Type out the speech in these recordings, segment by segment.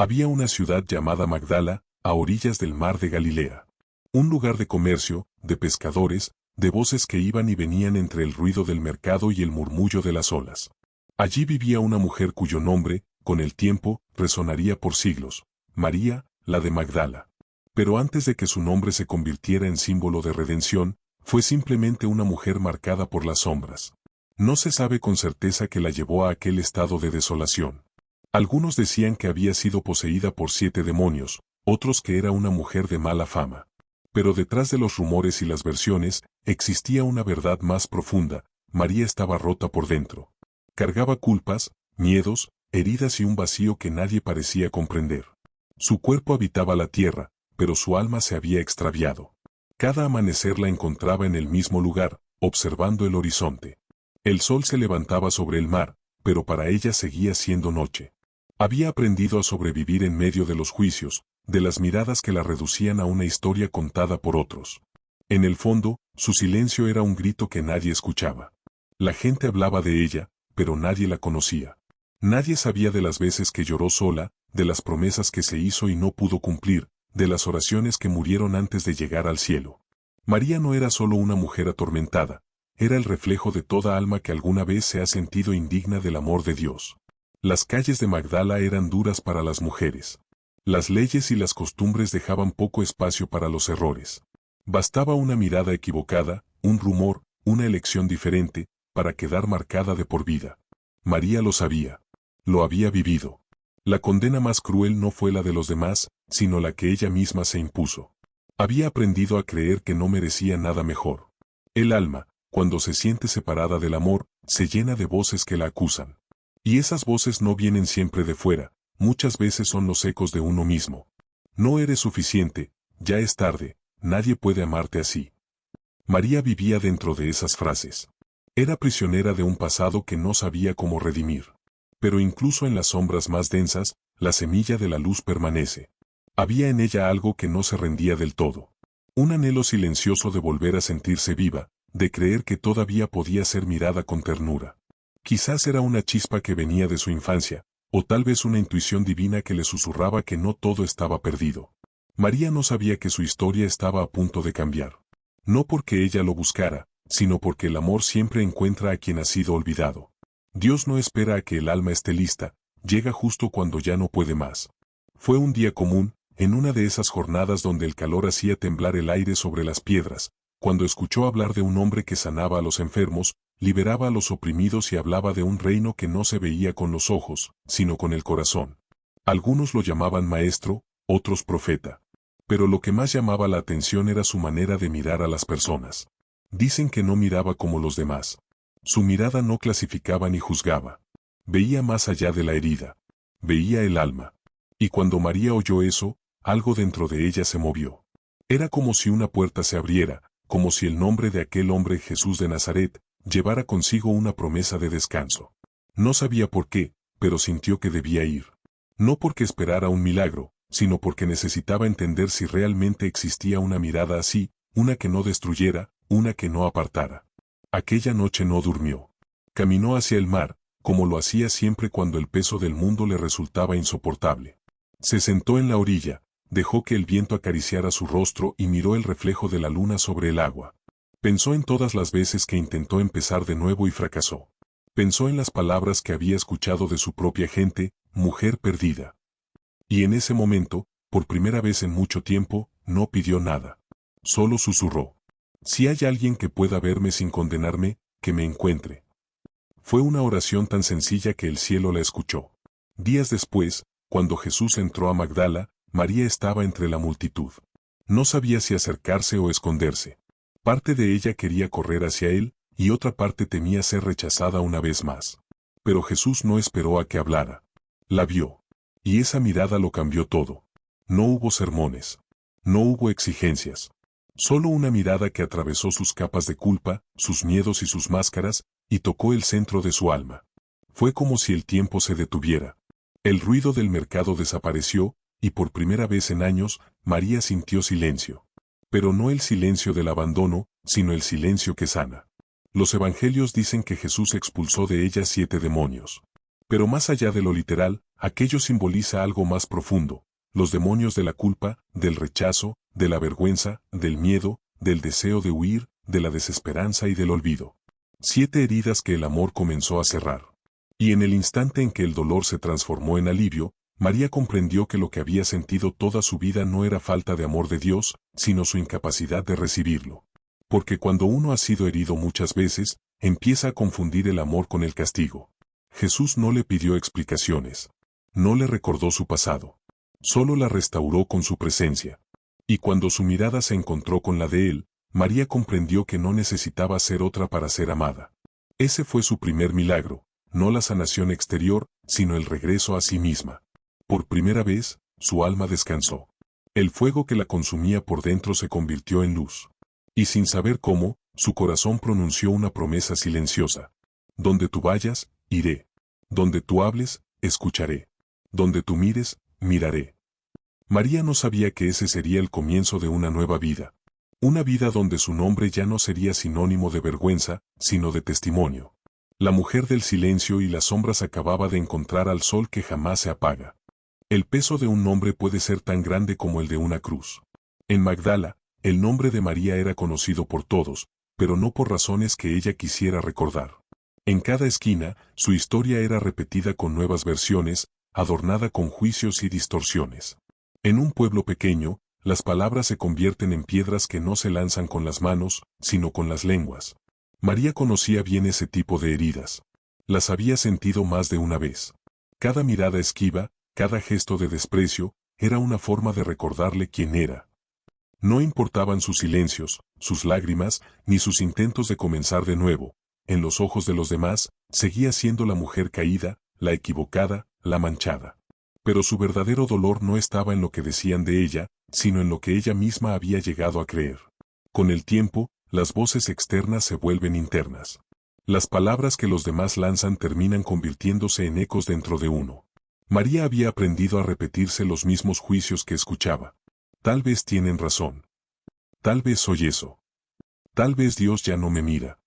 Había una ciudad llamada Magdala, a orillas del mar de Galilea. Un lugar de comercio, de pescadores, de voces que iban y venían entre el ruido del mercado y el murmullo de las olas. Allí vivía una mujer cuyo nombre, con el tiempo, resonaría por siglos, María, la de Magdala. Pero antes de que su nombre se convirtiera en símbolo de redención, fue simplemente una mujer marcada por las sombras. No se sabe con certeza qué la llevó a aquel estado de desolación. Algunos decían que había sido poseída por 7 demonios, otros que era una mujer de mala fama. Pero detrás de los rumores y las versiones, existía una verdad más profunda: María estaba rota por dentro. Cargaba culpas, miedos, heridas y un vacío que nadie parecía comprender. Su cuerpo habitaba la tierra, pero su alma se había extraviado. Cada amanecer la encontraba en el mismo lugar, observando el horizonte. El sol se levantaba sobre el mar, pero para ella seguía siendo noche. Había aprendido a sobrevivir en medio de los juicios, de las miradas que la reducían a una historia contada por otros. En el fondo, su silencio era un grito que nadie escuchaba. La gente hablaba de ella, pero nadie la conocía. Nadie sabía de las veces que lloró sola, de las promesas que se hizo y no pudo cumplir, de las oraciones que murieron antes de llegar al cielo. María no era solo una mujer atormentada, era el reflejo de toda alma que alguna vez se ha sentido indigna del amor de Dios. Las calles de Magdala eran duras para las mujeres. Las leyes y las costumbres dejaban poco espacio para los errores. Bastaba una mirada equivocada, un rumor, una elección diferente, para quedar marcada de por vida. María lo sabía. Lo había vivido. La condena más cruel no fue la de los demás, sino la que ella misma se impuso. Había aprendido a creer que no merecía nada mejor. El alma, cuando se siente separada del amor, se llena de voces que la acusan. Y esas voces no vienen siempre de fuera, muchas veces son los ecos de uno mismo. No eres suficiente, ya es tarde, nadie puede amarte así. María vivía dentro de esas frases. Era prisionera de un pasado que no sabía cómo redimir. Pero incluso en las sombras más densas, la semilla de la luz permanece. Había en ella algo que no se rendía del todo. Un anhelo silencioso de volver a sentirse viva, de creer que todavía podía ser mirada con ternura. Quizás era una chispa que venía de su infancia, o tal vez una intuición divina que le susurraba que no todo estaba perdido. María no sabía que su historia estaba a punto de cambiar. No porque ella lo buscara, sino porque el amor siempre encuentra a quien ha sido olvidado. Dios no espera a que el alma esté lista, llega justo cuando ya no puede más. Fue un día común, en una de esas jornadas donde el calor hacía temblar el aire sobre las piedras, cuando escuchó hablar de un hombre que sanaba a los enfermos, liberaba a los oprimidos y hablaba de un reino que no se veía con los ojos, sino con el corazón. Algunos lo llamaban maestro, otros profeta. Pero lo que más llamaba la atención era su manera de mirar a las personas. Dicen que no miraba como los demás. Su mirada no clasificaba ni juzgaba. Veía más allá de la herida. Veía el alma. Y cuando María oyó eso, algo dentro de ella se movió. Era como si una puerta se abriera, como si el nombre de aquel hombre Jesús de Nazaret llevara consigo una promesa de descanso. No sabía por qué, pero sintió que debía ir. No porque esperara un milagro, sino porque necesitaba entender si realmente existía una mirada así, una que no destruyera, una que no apartara. Aquella noche no durmió. Caminó hacia el mar, como lo hacía siempre cuando el peso del mundo le resultaba insoportable. Se sentó en la orilla, dejó que el viento acariciara su rostro y miró el reflejo de la luna sobre el agua. Pensó en todas las veces que intentó empezar de nuevo y fracasó. Pensó en las palabras que había escuchado de su propia gente, mujer perdida. Y en ese momento, por primera vez en mucho tiempo, no pidió nada. Solo susurró: si hay alguien que pueda verme sin condenarme, que me encuentre. Fue una oración tan sencilla que el cielo la escuchó. Días después, cuando Jesús entró a Magdala, María estaba entre la multitud. No sabía si acercarse o esconderse. Parte de ella quería correr hacia él, y otra parte temía ser rechazada una vez más. Pero Jesús no esperó a que hablara. La vio. Y esa mirada lo cambió todo. No hubo sermones. No hubo exigencias. Solo una mirada que atravesó sus capas de culpa, sus miedos y sus máscaras, y tocó el centro de su alma. Fue como si el tiempo se detuviera. El ruido del mercado desapareció, y por primera vez en años, María sintió silencio. Pero no el silencio del abandono, sino el silencio que sana. Los evangelios dicen que Jesús expulsó de ella 7 demonios. Pero más allá de lo literal, Aquello simboliza algo más profundo, los demonios de la culpa, del rechazo, de la vergüenza, del miedo, del deseo de huir, de la desesperanza y del olvido. 7 heridas que el amor comenzó a cerrar. Y en el instante en que el dolor se transformó en alivio, María comprendió que lo que había sentido toda su vida no era falta de amor de Dios, sino su incapacidad de recibirlo. Porque cuando uno ha sido herido muchas veces, empieza a confundir el amor con el castigo. Jesús no le pidió explicaciones. No le recordó su pasado. Solo la restauró con su presencia. Y cuando su mirada se encontró con la de él, María comprendió que no necesitaba ser otra para ser amada. Ese fue su primer milagro, no la sanación exterior, sino el regreso a sí misma. Por primera vez, su alma descansó. El fuego que la consumía por dentro se convirtió en luz. Y sin saber cómo, su corazón pronunció una promesa silenciosa. Donde tú vayas, iré. Donde tú hables, escucharé. Donde tú mires, miraré. María no sabía que ese sería el comienzo de una nueva vida. Una vida donde su nombre ya no sería sinónimo de vergüenza, sino de testimonio. La mujer del silencio y las sombras acababa de encontrar al sol que jamás se apaga. El peso de un nombre puede ser tan grande como el de una cruz. En Magdala, el nombre de María era conocido por todos, pero no por razones que ella quisiera recordar. En cada esquina, su historia era repetida con nuevas versiones, adornada con juicios y distorsiones. En un pueblo pequeño, las palabras se convierten en piedras que no se lanzan con las manos, sino con las lenguas. María conocía bien ese tipo de heridas. Las había sentido más de una vez. Cada mirada esquiva, cada gesto de desprecio, era una forma de recordarle quién era. No importaban sus silencios, sus lágrimas, ni sus intentos de comenzar de nuevo. En los ojos de los demás, seguía siendo la mujer caída, la equivocada, la manchada. Pero su verdadero dolor no estaba en lo que decían de ella, sino en lo que ella misma había llegado a creer. Con el tiempo, las voces externas se vuelven internas. Las palabras que los demás lanzan terminan convirtiéndose en ecos dentro de uno. María había aprendido a repetirse los mismos juicios que escuchaba. Tal vez tienen razón. Tal vez soy eso. Tal vez Dios ya no me mira.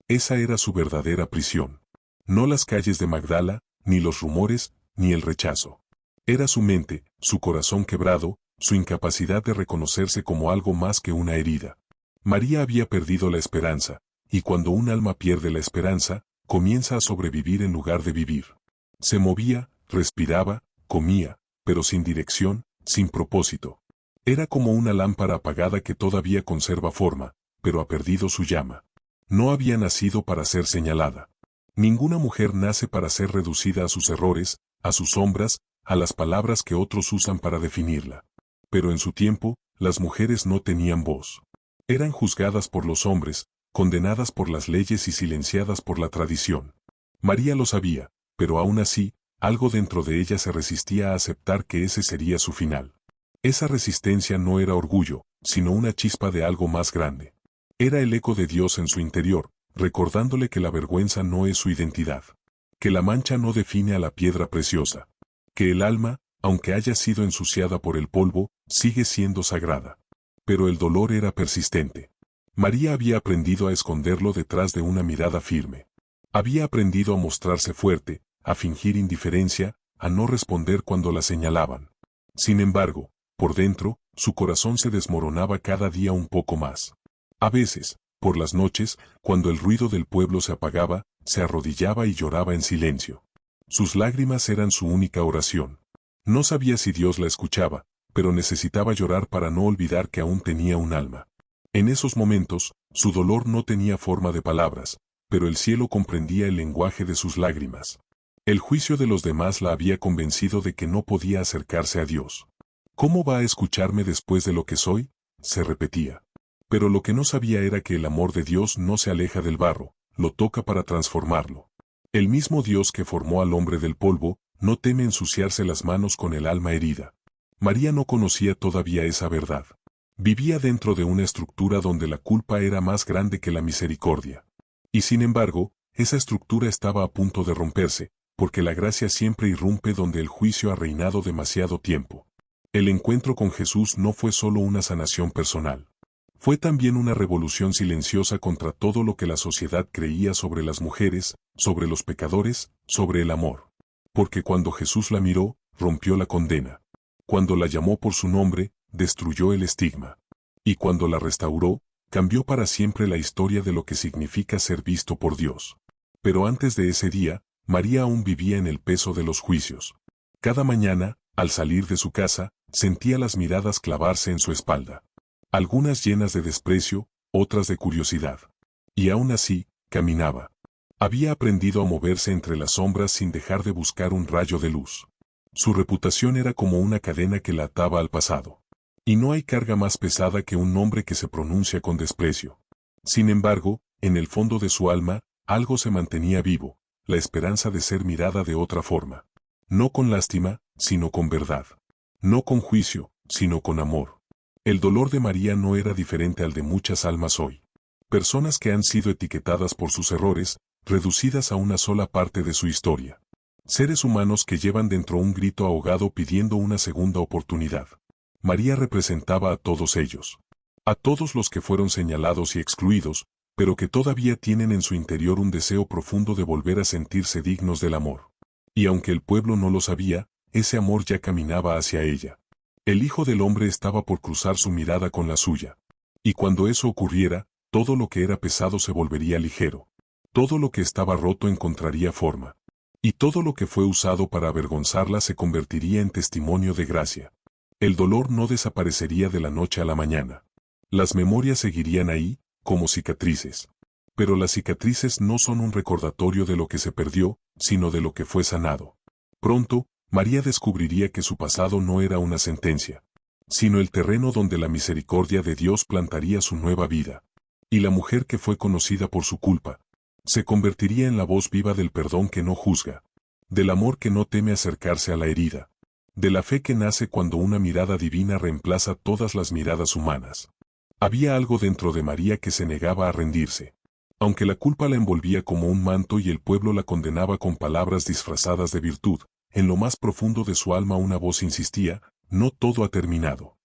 Esa era su verdadera prisión. No las calles de Magdala, ni los rumores, ni el rechazo. Era su mente, su corazón quebrado, su incapacidad de reconocerse como algo más que una herida. María había perdido la esperanza, y cuando un alma pierde la esperanza, comienza a sobrevivir en lugar de vivir. Se movía, respiraba, comía, pero sin dirección, sin propósito. Era como una lámpara apagada que todavía conserva forma, pero ha perdido su llama. No había nacido para ser señalada. Ninguna mujer nace para ser reducida a sus errores, a sus sombras, a las palabras que otros usan para definirla. Pero en su tiempo, las mujeres no tenían voz. Eran juzgadas por los hombres, condenadas por las leyes y silenciadas por la tradición. María lo sabía, pero aún así, algo dentro de ella se resistía a aceptar que ese sería su final. Esa resistencia no era orgullo, sino una chispa de algo más grande. Era el eco de Dios en su interior, recordándole que la vergüenza no es su identidad. Que la mancha no define a la piedra preciosa. Que el alma, aunque haya sido ensuciada por el polvo, sigue siendo sagrada. Pero el dolor era persistente. María había aprendido a esconderlo detrás de una mirada firme. Había aprendido a mostrarse fuerte, a fingir indiferencia, a no responder cuando la señalaban. Sin embargo, por dentro, su corazón se desmoronaba cada día un poco más. A veces, por las noches, cuando el ruido del pueblo se apagaba, se arrodillaba y lloraba en silencio. Sus lágrimas eran su única oración. No sabía si Dios la escuchaba, pero necesitaba llorar para no olvidar que aún tenía un alma. En esos momentos, su dolor no tenía forma de palabras, pero el cielo comprendía el lenguaje de sus lágrimas. El juicio de los demás la había convencido de que no podía acercarse a Dios. ¿Cómo va a escucharme después de lo que soy?, se repetía. Pero lo que no sabía era que el amor de Dios no se aleja del barro, lo toca para transformarlo. El mismo Dios que formó al hombre del polvo, no teme ensuciarse las manos con el alma herida. María no conocía todavía esa verdad. Vivía dentro de una estructura donde la culpa era más grande que la misericordia. Y sin embargo, esa estructura estaba a punto de romperse, porque la gracia siempre irrumpe donde el juicio ha reinado demasiado tiempo. El encuentro con Jesús no fue solo una sanación personal. Fue también una revolución silenciosa contra todo lo que la sociedad creía sobre las mujeres, sobre los pecadores, sobre el amor. porque cuando Jesús la miró, rompió la condena. Cuando la llamó por su nombre, destruyó el estigma. Y cuando la restauró, cambió para siempre la historia de lo que significa ser visto por Dios. Pero antes de ese día, María aún vivía en el peso de los juicios. Cada mañana, al salir de su casa, sentía las miradas clavarse en su espalda. Algunas llenas de desprecio, otras de curiosidad. Y aún así, caminaba. Había aprendido a moverse entre las sombras sin dejar de buscar un rayo de luz. Su reputación era como una cadena que la ataba al pasado. Y no hay carga más pesada que un nombre que se pronuncia con desprecio. Sin embargo, en el fondo de su alma, algo se mantenía vivo, la esperanza de ser mirada de otra forma. No con lástima, sino con verdad. No con juicio, sino con amor. El dolor de María no era diferente al de muchas almas hoy. Personas que han sido etiquetadas por sus errores, reducidas a una sola parte de su historia. Seres humanos que llevan dentro un grito ahogado pidiendo una segunda oportunidad. María representaba a todos ellos. A todos los que fueron señalados y excluidos, pero que todavía tienen en su interior un deseo profundo de volver a sentirse dignos del amor. Y aunque el pueblo no lo sabía, ese amor ya caminaba hacia ella. El Hijo del Hombre estaba por cruzar su mirada con la suya. Y cuando eso ocurriera, todo lo que era pesado se volvería ligero. Todo lo que estaba roto encontraría forma. Y todo lo que fue usado para avergonzarla se convertiría en testimonio de gracia. El dolor no desaparecería de la noche a la mañana. Las memorias seguirían ahí, como cicatrices. Pero las cicatrices no son un recordatorio de lo que se perdió, sino de lo que fue sanado. Pronto, María descubriría que su pasado no era una sentencia, sino el terreno donde la misericordia de Dios plantaría su nueva vida. Y la mujer que fue conocida por su culpa, se convertiría en la voz viva del perdón que no juzga, del amor que no teme acercarse a la herida, de la fe que nace cuando una mirada divina reemplaza todas las miradas humanas. Había algo dentro de María que se negaba a rendirse. Aunque la culpa la envolvía como un manto y el pueblo la condenaba con palabras disfrazadas de virtud, en lo más profundo de su alma una voz insistía: no todo ha terminado.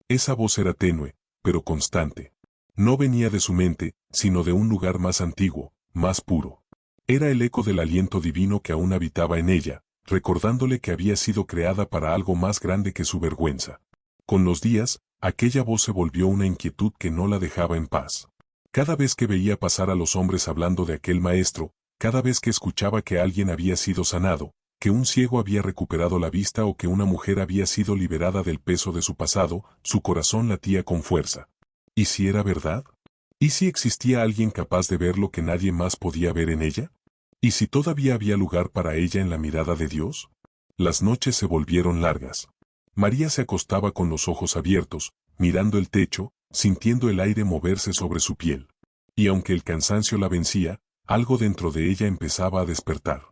Esa voz era tenue, pero constante. No venía de su mente, sino de un lugar más antiguo, más puro. Era el eco del aliento divino que aún habitaba en ella, recordándole que había sido creada para algo más grande que su vergüenza. Con los días, aquella voz se volvió una inquietud que no la dejaba en paz. Cada vez que veía pasar a los hombres hablando de aquel maestro, cada vez que escuchaba que alguien había sido sanado, que un ciego había recuperado la vista o que una mujer había sido liberada del peso de su pasado, su corazón latía con fuerza. ¿Y si era verdad? ¿Y si existía alguien capaz de ver lo que nadie más podía ver en ella? ¿Y si todavía había lugar para ella en la mirada de Dios? Las noches se volvieron largas. María se acostaba con los ojos abiertos, mirando el techo, sintiendo el aire moverse sobre su piel. Y aunque el cansancio la vencía, algo dentro de ella empezaba a despertar.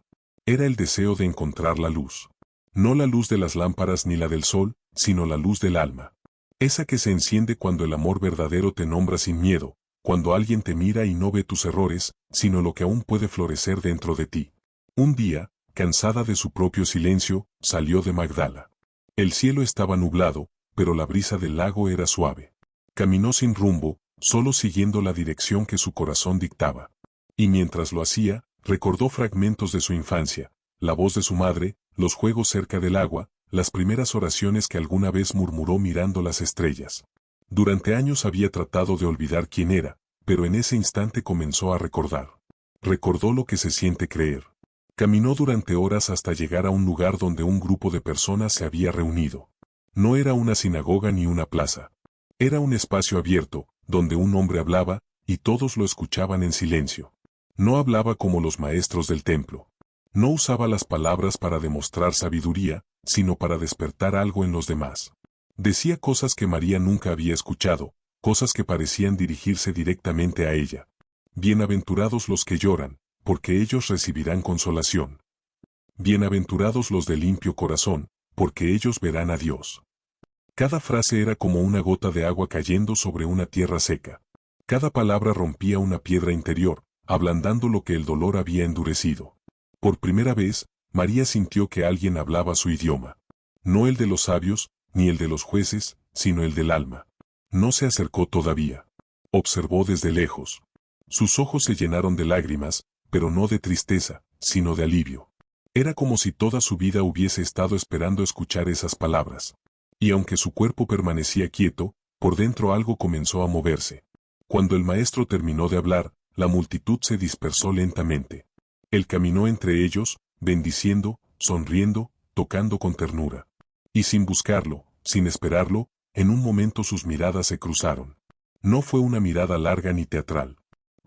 Era el deseo de encontrar la luz. No la luz de las lámparas ni la del sol, sino la luz del alma. Esa que se enciende cuando el amor verdadero te nombra sin miedo, cuando alguien te mira y no ve tus errores, sino lo que aún puede florecer dentro de ti. Un día, cansada de su propio silencio, salió de Magdala. El cielo estaba nublado, pero la brisa del lago era suave. Caminó sin rumbo, solo siguiendo la dirección que su corazón dictaba. Y mientras lo hacía, recordó fragmentos de su infancia, la voz de su madre, los juegos cerca del agua, las primeras oraciones que alguna vez murmuró mirando las estrellas. Durante años había tratado de olvidar quién era, pero en ese instante comenzó a recordar. Recordó lo que se siente creer. Caminó durante horas hasta llegar a un lugar donde un grupo de personas se había reunido. No era una sinagoga ni una plaza. Era un espacio abierto, donde un hombre hablaba, y todos lo escuchaban en silencio. No hablaba como los maestros del templo. No usaba las palabras para demostrar sabiduría, sino para despertar algo en los demás. Decía cosas que María nunca había escuchado, cosas que parecían dirigirse directamente a ella. Bienaventurados los que lloran, porque ellos recibirán consolación. Bienaventurados los de limpio corazón, porque ellos verán a Dios. Cada frase era como una gota de agua cayendo sobre una tierra seca. Cada palabra rompía una piedra interior, ablandando lo que el dolor había endurecido. Por primera vez, María sintió que alguien hablaba su idioma. No el de los sabios, ni el de los jueces, sino el del alma. No se acercó todavía. Observó desde lejos. Sus ojos se llenaron de lágrimas, pero no de tristeza, sino de alivio. Era como si toda su vida hubiese estado esperando escuchar esas palabras. Y aunque su cuerpo permanecía quieto, por dentro algo comenzó a moverse. Cuando el maestro terminó de hablar, la multitud se dispersó lentamente. Él caminó entre ellos, bendiciendo, sonriendo, tocando con ternura. Y sin buscarlo, sin esperarlo, en un momento sus miradas se cruzaron. No fue una mirada larga ni teatral.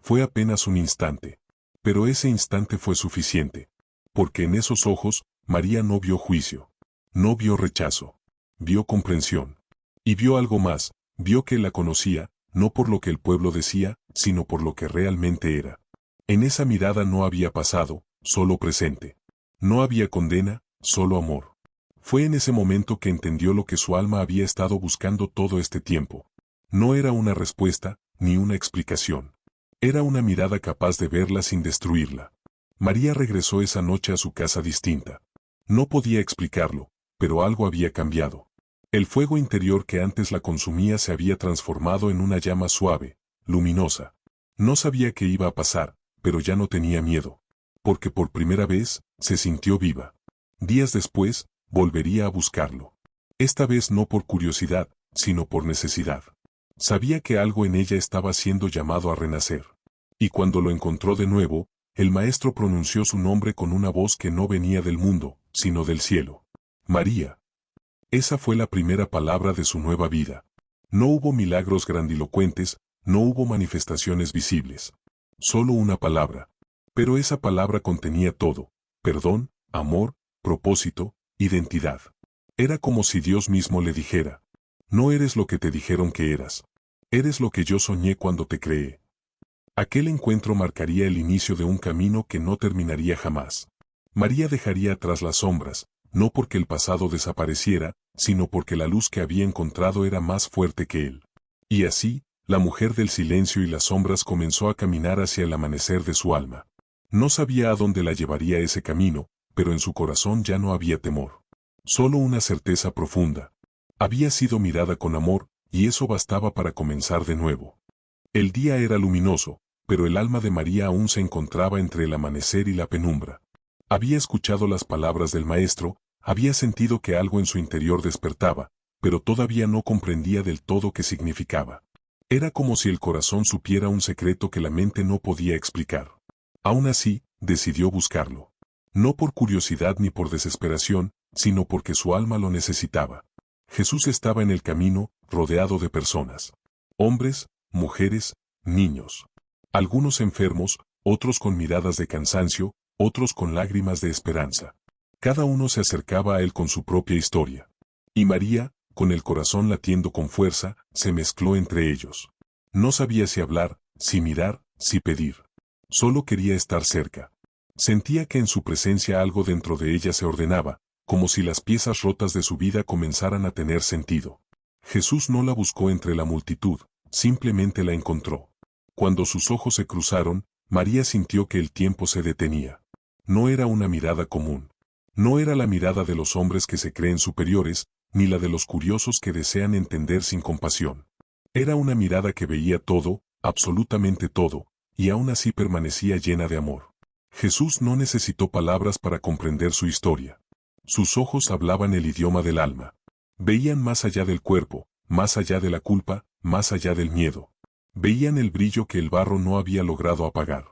Fue apenas un instante. Pero ese instante fue suficiente. Porque en esos ojos, María no vio juicio. No vio rechazo. Vio comprensión. Y vio algo más, vio que él la conocía, no por lo que el pueblo decía, sino por lo que realmente era. En esa mirada no había pasado, solo presente. No había condena, solo amor. Fue en ese momento que entendió lo que su alma había estado buscando todo este tiempo. No era una respuesta, ni una explicación. Era una mirada capaz de verla sin destruirla. María regresó esa noche a su casa distinta. No podía explicarlo, pero algo había cambiado. El fuego interior que antes la consumía se había transformado en una llama suave, luminosa. No sabía qué iba a pasar, pero ya no tenía miedo. Porque por primera vez, se sintió viva. Días después, volvería a buscarlo. Esta vez no por curiosidad, sino por necesidad. Sabía que algo en ella estaba siendo llamado a renacer. Y cuando lo encontró de nuevo, el maestro pronunció su nombre con una voz que no venía del mundo, sino del cielo. María. Esa fue la primera palabra de su nueva vida. No hubo milagros grandilocuentes, no hubo manifestaciones visibles. Solo una palabra. Pero esa palabra contenía todo: perdón, amor, propósito, identidad. Era como si Dios mismo le dijera: no eres lo que te dijeron que eras. Eres lo que yo soñé cuando te creé. Aquel encuentro marcaría el inicio de un camino que no terminaría jamás. María dejaría atrás las sombras, no porque el pasado desapareciera, sino porque la luz que había encontrado era más fuerte que él. Y así, la mujer del silencio y las sombras comenzó a caminar hacia el amanecer de su alma. No sabía a dónde la llevaría ese camino, pero en su corazón ya no había temor. Solo una certeza profunda. Había sido mirada con amor, y eso bastaba para comenzar de nuevo. El día era luminoso, pero el alma de María aún se encontraba entre el amanecer y la penumbra. Había escuchado las palabras del maestro, había sentido que algo en su interior despertaba, pero todavía no comprendía del todo qué significaba. Era como si el corazón supiera un secreto que la mente no podía explicar. Aún así, decidió buscarlo. No por curiosidad ni por desesperación, sino porque su alma lo necesitaba. Jesús estaba en el camino, rodeado de personas. Hombres, mujeres, niños. Algunos enfermos, otros con miradas de cansancio, otros con lágrimas de esperanza. Cada uno se acercaba a él con su propia historia. Y María, con el corazón latiendo con fuerza, se mezcló entre ellos. No sabía si hablar, si mirar, si pedir. Solo quería estar cerca. Sentía que en su presencia algo dentro de ella se ordenaba, como si las piezas rotas de su vida comenzaran a tener sentido. Jesús no la buscó entre la multitud, simplemente la encontró. Cuando sus ojos se cruzaron, María sintió que el tiempo se detenía. No era una mirada común. No era la mirada de los hombres que se creen superiores, ni la de los curiosos que desean entender sin compasión. Era una mirada que veía todo, absolutamente todo, y aún así permanecía llena de amor. Jesús no necesitó palabras para comprender su historia. Sus ojos hablaban el idioma del alma. Veían más allá del cuerpo, más allá de la culpa, más allá del miedo. Veían el brillo que el barro no había logrado apagar.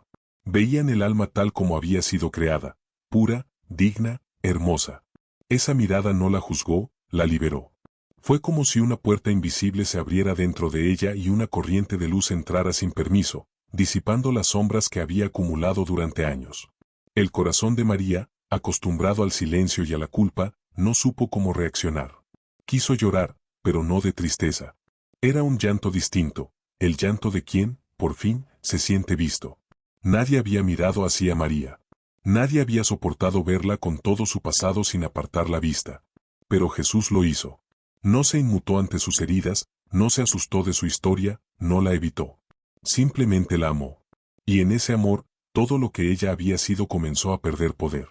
Veían el alma tal como había sido creada, pura, digna, hermosa. Esa mirada no la juzgó, la liberó. Fue como si una puerta invisible se abriera dentro de ella y una corriente de luz entrara sin permiso, disipando las sombras que había acumulado durante años. El corazón de María, acostumbrado al silencio y a la culpa, no supo cómo reaccionar. Quiso llorar, pero no de tristeza. Era un llanto distinto, el llanto de quien, por fin, se siente visto. Nadie había mirado así a María. Nadie había soportado verla con todo su pasado sin apartar la vista. Pero Jesús lo hizo. No se inmutó ante sus heridas, no se asustó de su historia, no la evitó. Simplemente la amó. Y en ese amor, todo lo que ella había sido comenzó a perder poder.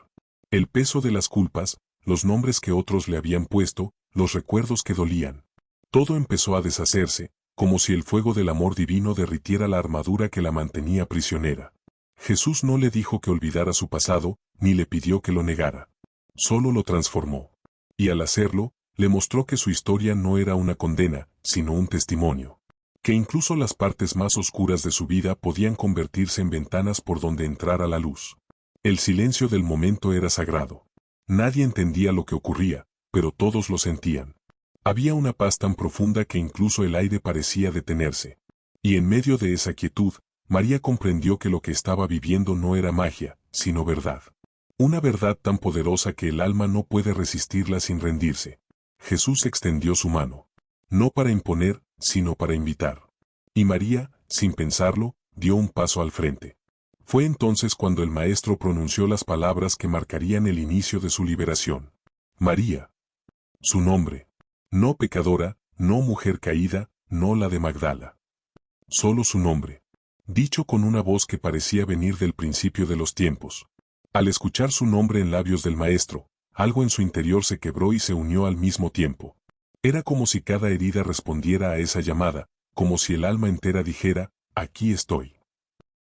El peso de las culpas, los nombres que otros le habían puesto, los recuerdos que dolían. Todo empezó a deshacerse, como si el fuego del amor divino derritiera la armadura que la mantenía prisionera. Jesús no le dijo que olvidara su pasado, ni le pidió que lo negara. Solo lo transformó. Y al hacerlo, le mostró que su historia no era una condena, sino un testimonio. Que incluso las partes más oscuras de su vida podían convertirse en ventanas por donde entrara la luz. El silencio del momento era sagrado. Nadie entendía lo que ocurría, pero todos lo sentían. Había una paz tan profunda que incluso el aire parecía detenerse. Y en medio de esa quietud, María comprendió que lo que estaba viviendo no era magia, sino verdad. Una verdad tan poderosa que el alma no puede resistirla sin rendirse. Jesús extendió su mano. No para imponer, sino para invitar. Y María, sin pensarlo, dio un paso al frente. Fue entonces cuando el Maestro pronunció las palabras que marcarían el inicio de su liberación. María. Su nombre. No pecadora, no mujer caída, no la de Magdala. Solo su nombre. Dicho con una voz que parecía venir del principio de los tiempos. Al escuchar su nombre en labios del Maestro, algo en su interior se quebró y se unió al mismo tiempo. Era como si cada herida respondiera a esa llamada, como si el alma entera dijera, aquí estoy.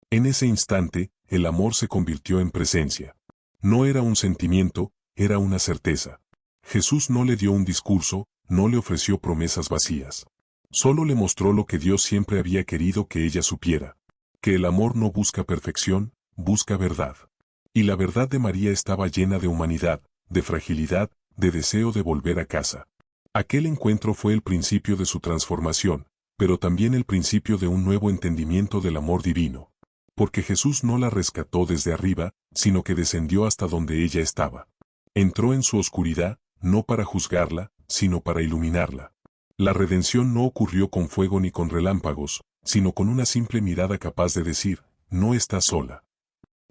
En ese instante, el amor se convirtió en presencia. No era un sentimiento, era una certeza. Jesús no le dio un discurso, no le ofreció promesas vacías. Solo le mostró lo que Dios siempre había querido que ella supiera. Que el amor no busca perfección, busca verdad. Y la verdad de María estaba llena de humanidad, de fragilidad, de deseo de volver a casa. Aquel encuentro fue el principio de su transformación, pero también el principio de un nuevo entendimiento del amor divino. Porque Jesús no la rescató desde arriba, sino que descendió hasta donde ella estaba. Entró en su oscuridad, no para juzgarla, sino para iluminarla. La redención no ocurrió con fuego ni con relámpagos, sino con una simple mirada capaz de decir, no estás sola.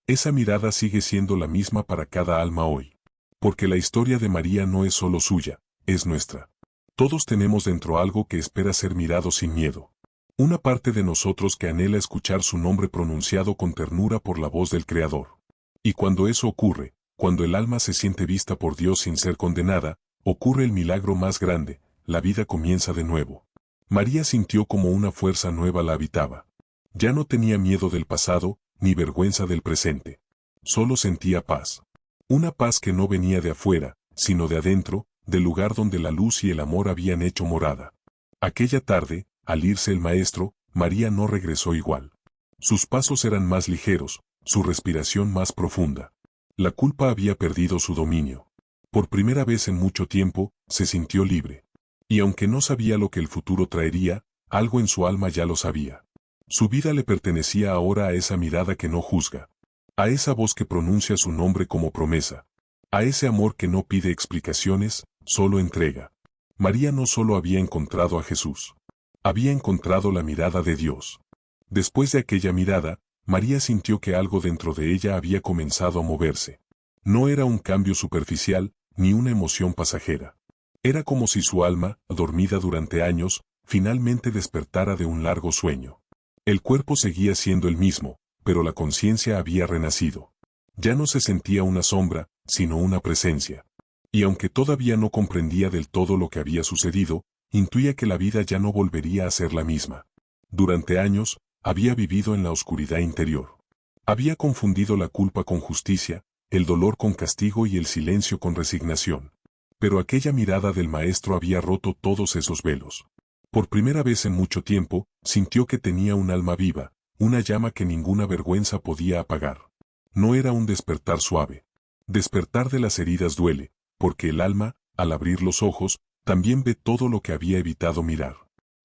Esa mirada sigue siendo la misma para cada alma hoy. Porque la historia de María no es solo suya, es nuestra. Todos tenemos dentro algo que espera ser mirado sin miedo. Una parte de nosotros que anhela escuchar su nombre pronunciado con ternura por la voz del Creador. Y cuando eso ocurre, cuando el alma se siente vista por Dios sin ser condenada, ocurre el milagro más grande, la vida comienza de nuevo. María sintió como una fuerza nueva la habitaba. Ya no tenía miedo del pasado, ni vergüenza del presente. Solo sentía paz. Una paz que no venía de afuera, sino de adentro, del lugar donde la luz y el amor habían hecho morada. Aquella tarde, al irse el Maestro, María no regresó igual. Sus pasos eran más ligeros, su respiración más profunda. La culpa había perdido su dominio. Por primera vez en mucho tiempo, se sintió libre. Y aunque no sabía lo que el futuro traería, algo en su alma ya lo sabía. Su vida le pertenecía ahora a esa mirada que no juzga. A esa voz que pronuncia su nombre como promesa. A ese amor que no pide explicaciones, solo entrega. María no solo había encontrado a Jesús. Había encontrado la mirada de Dios. Después de aquella mirada, María sintió que algo dentro de ella había comenzado a moverse. No era un cambio superficial, ni una emoción pasajera. Era como si su alma, dormida durante años, finalmente despertara de un largo sueño. El cuerpo seguía siendo el mismo, pero la conciencia había renacido. Ya no se sentía una sombra, sino una presencia. Y aunque todavía no comprendía del todo lo que había sucedido, intuía que la vida ya no volvería a ser la misma. Durante años, había vivido en la oscuridad interior. Había confundido la culpa con justicia, el dolor con castigo y el silencio con resignación. Pero aquella mirada del Maestro había roto todos esos velos. Por primera vez en mucho tiempo, sintió que tenía un alma viva, una llama que ninguna vergüenza podía apagar. No era un despertar suave. Despertar de las heridas duele, porque el alma, al abrir los ojos, también ve todo lo que había evitado mirar.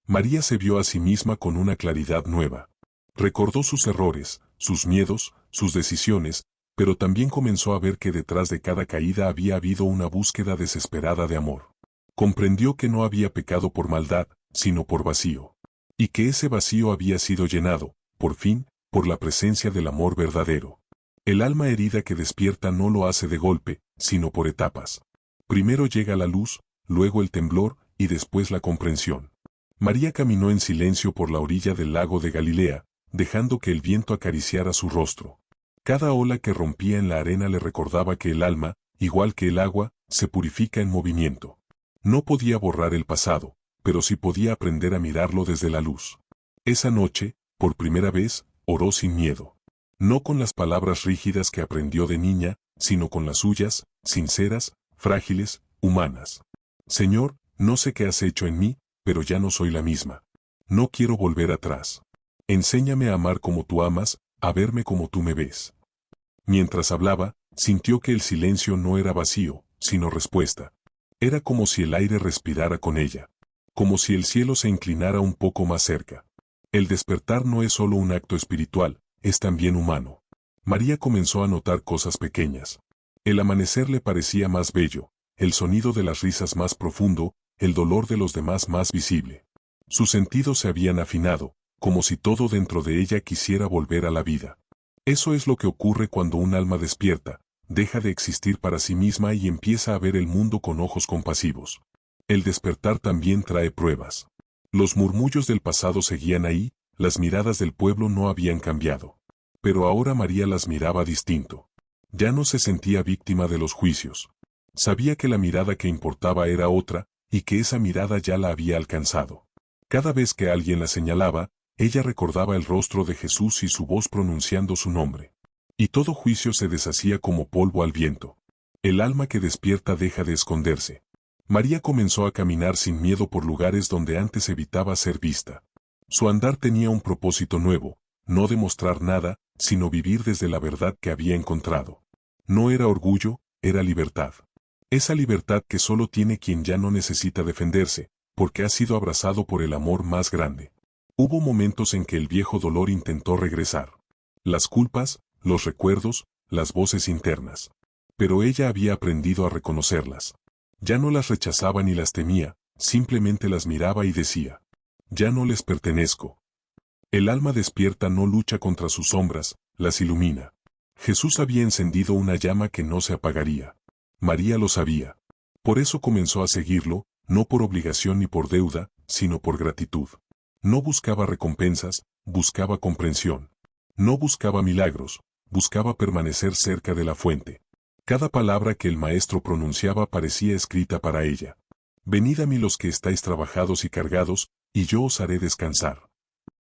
María se vio a sí misma con una claridad nueva. Recordó sus errores, sus miedos, sus decisiones, pero también comenzó a ver que detrás de cada caída había habido una búsqueda desesperada de amor. Comprendió que no había pecado por maldad, sino por vacío. Y que ese vacío había sido llenado, por fin, por la presencia del amor verdadero. El alma herida que despierta no lo hace de golpe, sino por etapas. Primero llega la luz, luego el temblor, y después la comprensión. María caminó en silencio por la orilla del lago de Galilea, dejando que el viento acariciara su rostro. Cada ola que rompía en la arena le recordaba que el alma, igual que el agua, se purifica en movimiento. No podía borrar el pasado, pero sí podía aprender a mirarlo desde la luz. Esa noche, por primera vez, oró sin miedo. No con las palabras rígidas que aprendió de niña, sino con las suyas, sinceras, frágiles, humanas. Señor, no sé qué has hecho en mí, pero ya no soy la misma. No quiero volver atrás. Enséñame a amar como tú amas, a verme como tú me ves. Mientras hablaba, sintió que el silencio no era vacío, sino respuesta. Era como si el aire respirara con ella. Como si el cielo se inclinara un poco más cerca. El despertar no es solo un acto espiritual, es también humano. María comenzó a notar cosas pequeñas. El amanecer le parecía más bello, el sonido de las risas más profundo, el dolor de los demás más visible. Sus sentidos se habían afinado, como si todo dentro de ella quisiera volver a la vida. Eso es lo que ocurre cuando un alma despierta, deja de existir para sí misma y empieza a ver el mundo con ojos compasivos. El despertar también trae pruebas. Los murmullos del pasado seguían ahí, las miradas del pueblo no habían cambiado. Pero ahora María las miraba distinto. Ya no se sentía víctima de los juicios. Sabía que la mirada que importaba era otra, y que esa mirada ya la había alcanzado. Cada vez que alguien la señalaba, ella recordaba el rostro de Jesús y su voz pronunciando su nombre. Y todo juicio se deshacía como polvo al viento. El alma que despierta deja de esconderse. María comenzó a caminar sin miedo por lugares donde antes evitaba ser vista. Su andar tenía un propósito nuevo, no demostrar nada, sino vivir desde la verdad que había encontrado. No era orgullo, era libertad. Esa libertad que solo tiene quien ya no necesita defenderse, porque ha sido abrazado por el amor más grande. Hubo momentos en que el viejo dolor intentó regresar. Las culpas, los recuerdos, las voces internas. Pero ella había aprendido a reconocerlas. Ya no las rechazaba ni las temía, simplemente las miraba y decía: ya no les pertenezco. El alma despierta no lucha contra sus sombras, las ilumina. Jesús había encendido una llama que no se apagaría. María lo sabía. Por eso comenzó a seguirlo, no por obligación ni por deuda, sino por gratitud. No buscaba recompensas, buscaba comprensión. No buscaba milagros, buscaba permanecer cerca de la fuente. Cada palabra que el Maestro pronunciaba parecía escrita para ella. Venid a mí los que estáis trabajados y cargados, y yo os haré descansar.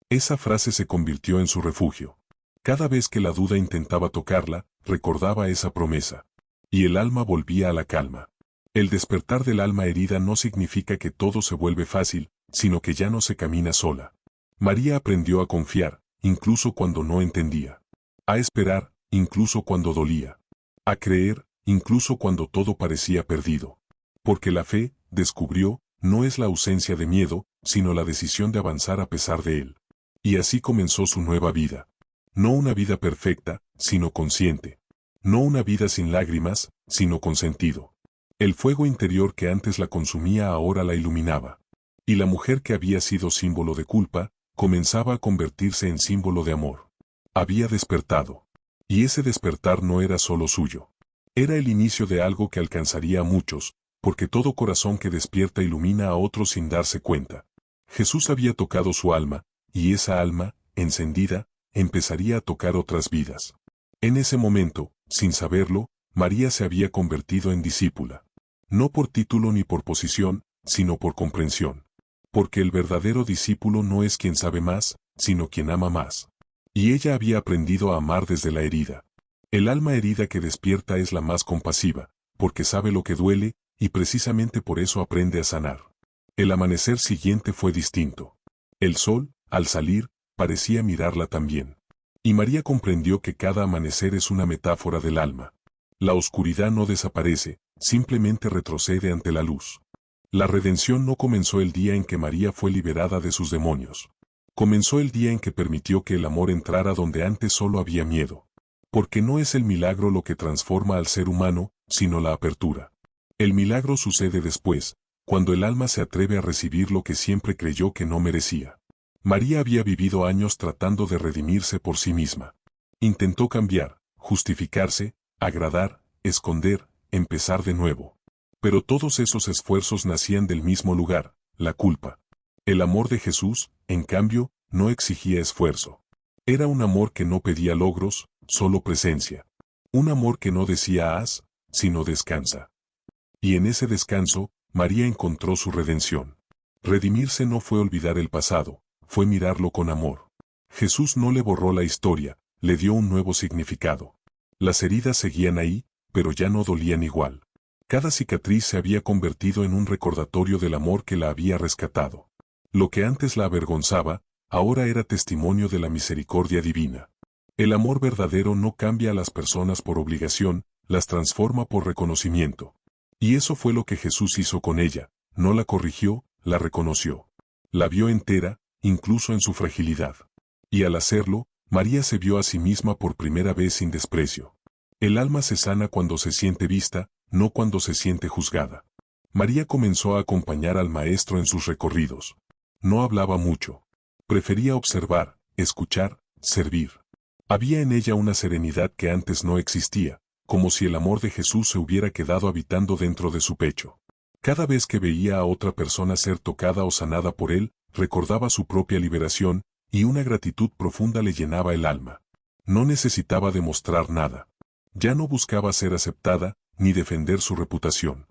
Esa frase se convirtió en su refugio. Cada vez que la duda intentaba tocarla, recordaba esa promesa. Y el alma volvía a la calma. El despertar del alma herida no significa que todo se vuelve fácil, sino que ya no se camina sola. María aprendió a confiar, incluso cuando no entendía. A esperar, incluso cuando dolía. A creer, incluso cuando todo parecía perdido. Porque la fe, descubrió, no es la ausencia de miedo, sino la decisión de avanzar a pesar de él. Y así comenzó su nueva vida. No una vida perfecta, sino consciente. No una vida sin lágrimas, sino con sentido. El fuego interior que antes la consumía ahora la iluminaba. Y la mujer que había sido símbolo de culpa, comenzaba a convertirse en símbolo de amor. Había despertado. Y ese despertar no era solo suyo. Era el inicio de algo que alcanzaría a muchos, porque todo corazón que despierta ilumina a otros sin darse cuenta. Jesús había tocado su alma, y esa alma, encendida, empezaría a tocar otras vidas. En ese momento, sin saberlo, María se había convertido en discípula. No por título ni por posición, sino por comprensión. Porque el verdadero discípulo no es quien sabe más, sino quien ama más. Y ella había aprendido a amar desde la herida. El alma herida que despierta es la más compasiva, porque sabe lo que duele, y precisamente por eso aprende a sanar. El amanecer siguiente fue distinto. El sol, al salir, parecía mirarla también. Y María comprendió que cada amanecer es una metáfora del alma. La oscuridad no desaparece, simplemente retrocede ante la luz. La redención no comenzó el día en que María fue liberada de sus demonios. Comenzó el día en que permitió que el amor entrara donde antes solo había miedo. Porque no es el milagro lo que transforma al ser humano, sino la apertura. El milagro sucede después, cuando el alma se atreve a recibir lo que siempre creyó que no merecía. María había vivido años tratando de redimirse por sí misma. Intentó cambiar, justificarse, agradar, esconder, empezar de nuevo. Pero todos esos esfuerzos nacían del mismo lugar, la culpa. El amor de Jesús, en cambio, no exigía esfuerzo. Era un amor que no pedía logros, solo presencia. Un amor que no decía haz, sino descansa. Y en ese descanso, María encontró su redención. Redimirse no fue olvidar el pasado, fue mirarlo con amor. Jesús no le borró la historia, le dio un nuevo significado. Las heridas seguían ahí, pero ya no dolían igual. Cada cicatriz se había convertido en un recordatorio del amor que la había rescatado. Lo que antes la avergonzaba, ahora era testimonio de la misericordia divina. El amor verdadero no cambia a las personas por obligación, las transforma por reconocimiento. Y eso fue lo que Jesús hizo con ella, no la corrigió, la reconoció. La vio entera, incluso en su fragilidad. Y al hacerlo, María se vio a sí misma por primera vez sin desprecio. El alma se sana cuando se siente vista, no cuando se siente juzgada. María comenzó a acompañar al Maestro en sus recorridos. No hablaba mucho. Prefería observar, escuchar, servir. Había en ella una serenidad que antes no existía, como si el amor de Jesús se hubiera quedado habitando dentro de su pecho. Cada vez que veía a otra persona ser tocada o sanada por él, recordaba su propia liberación, y una gratitud profunda le llenaba el alma. No necesitaba demostrar nada. Ya no buscaba ser aceptada, ni defender su reputación.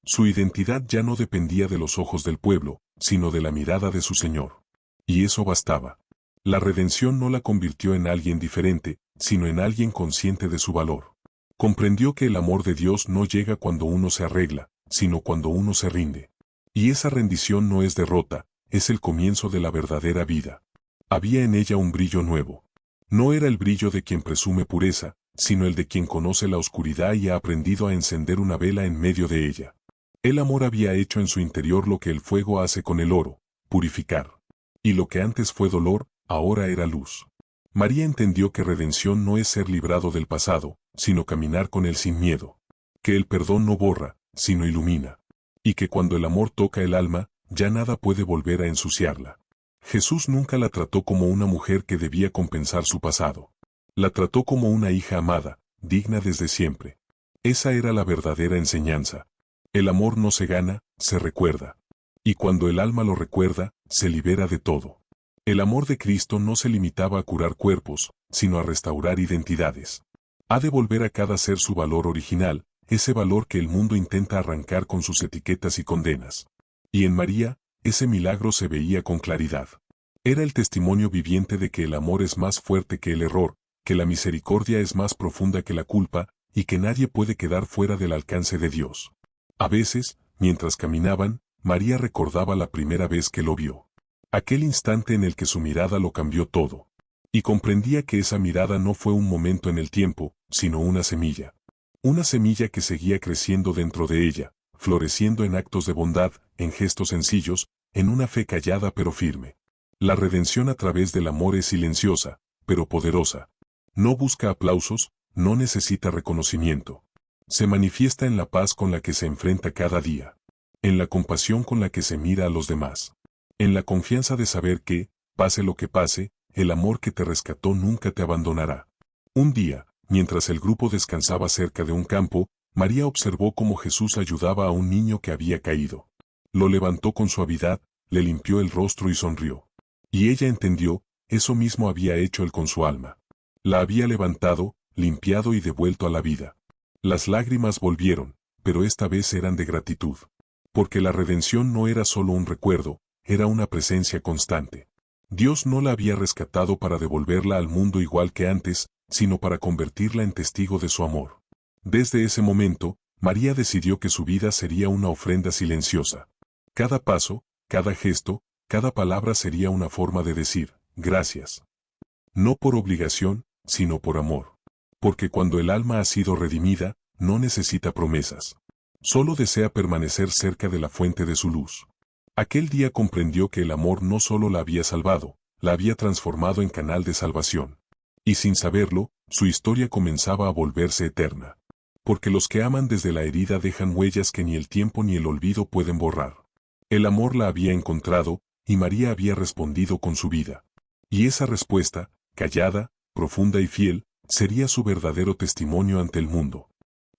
Su identidad ya no dependía de los ojos del pueblo, sino de la mirada de su Señor. Y eso bastaba. La redención no la convirtió en alguien diferente, sino en alguien consciente de su valor. Comprendió que el amor de Dios no llega cuando uno se arregla, sino cuando uno se rinde. Y esa rendición no es derrota, es el comienzo de la verdadera vida. Había en ella un brillo nuevo. No era el brillo de quien presume pureza, sino el de quien conoce la oscuridad y ha aprendido a encender una vela en medio de ella. El amor había hecho en su interior lo que el fuego hace con el oro, purificar. Y lo que antes fue dolor, ahora era luz. María entendió que redención no es ser librado del pasado, sino caminar con él sin miedo. Que el perdón no borra, sino ilumina. Y que cuando el amor toca el alma, ya nada puede volver a ensuciarla. Jesús nunca la trató como una mujer que debía compensar su pasado. La trató como una hija amada, digna desde siempre. Esa era la verdadera enseñanza. El amor no se gana, se recuerda. Y cuando el alma lo recuerda, se libera de todo. El amor de Cristo no se limitaba a curar cuerpos, sino a restaurar identidades. A devolver a cada ser su valor original, ese valor que el mundo intenta arrancar con sus etiquetas y condenas. Y en María, ese milagro se veía con claridad. Era el testimonio viviente de que el amor es más fuerte que el error, que la misericordia es más profunda que la culpa, y que nadie puede quedar fuera del alcance de Dios. A veces, mientras caminaban, María recordaba la primera vez que lo vio. Aquel instante en el que su mirada lo cambió todo. Y comprendía que esa mirada no fue un momento en el tiempo, sino una semilla. Una semilla que seguía creciendo dentro de ella, floreciendo en actos de bondad, en gestos sencillos, en una fe callada pero firme. La redención a través del amor es silenciosa, pero poderosa. No busca aplausos, no necesita reconocimiento. Se manifiesta en la paz con la que se enfrenta cada día. En la compasión con la que se mira a los demás. En la confianza de saber que, pase lo que pase, el amor que te rescató nunca te abandonará. Un día, mientras el grupo descansaba cerca de un campo, María observó cómo Jesús ayudaba a un niño que había caído. Lo levantó con suavidad, le limpió el rostro y sonrió. Y ella entendió, eso mismo había hecho él con su alma. La había levantado, limpiado y devuelto a la vida. Las lágrimas volvieron, pero esta vez eran de gratitud. Porque la redención no era solo un recuerdo, era una presencia constante. Dios no la había rescatado para devolverla al mundo igual que antes, sino para convertirla en testigo de su amor. Desde ese momento, María decidió que su vida sería una ofrenda silenciosa. Cada paso, cada gesto, cada palabra sería una forma de decir, gracias. No por obligación, sino por amor. Porque cuando el alma ha sido redimida, no necesita promesas. Solo desea permanecer cerca de la fuente de su luz. Aquel día comprendió que el amor no solo la había salvado, la había transformado en canal de salvación. Y sin saberlo, su historia comenzaba a volverse eterna. Porque los que aman desde la herida dejan huellas que ni el tiempo ni el olvido pueden borrar. El amor la había encontrado, y María había respondido con su vida. Y esa respuesta, callada, profunda y fiel, sería su verdadero testimonio ante el mundo.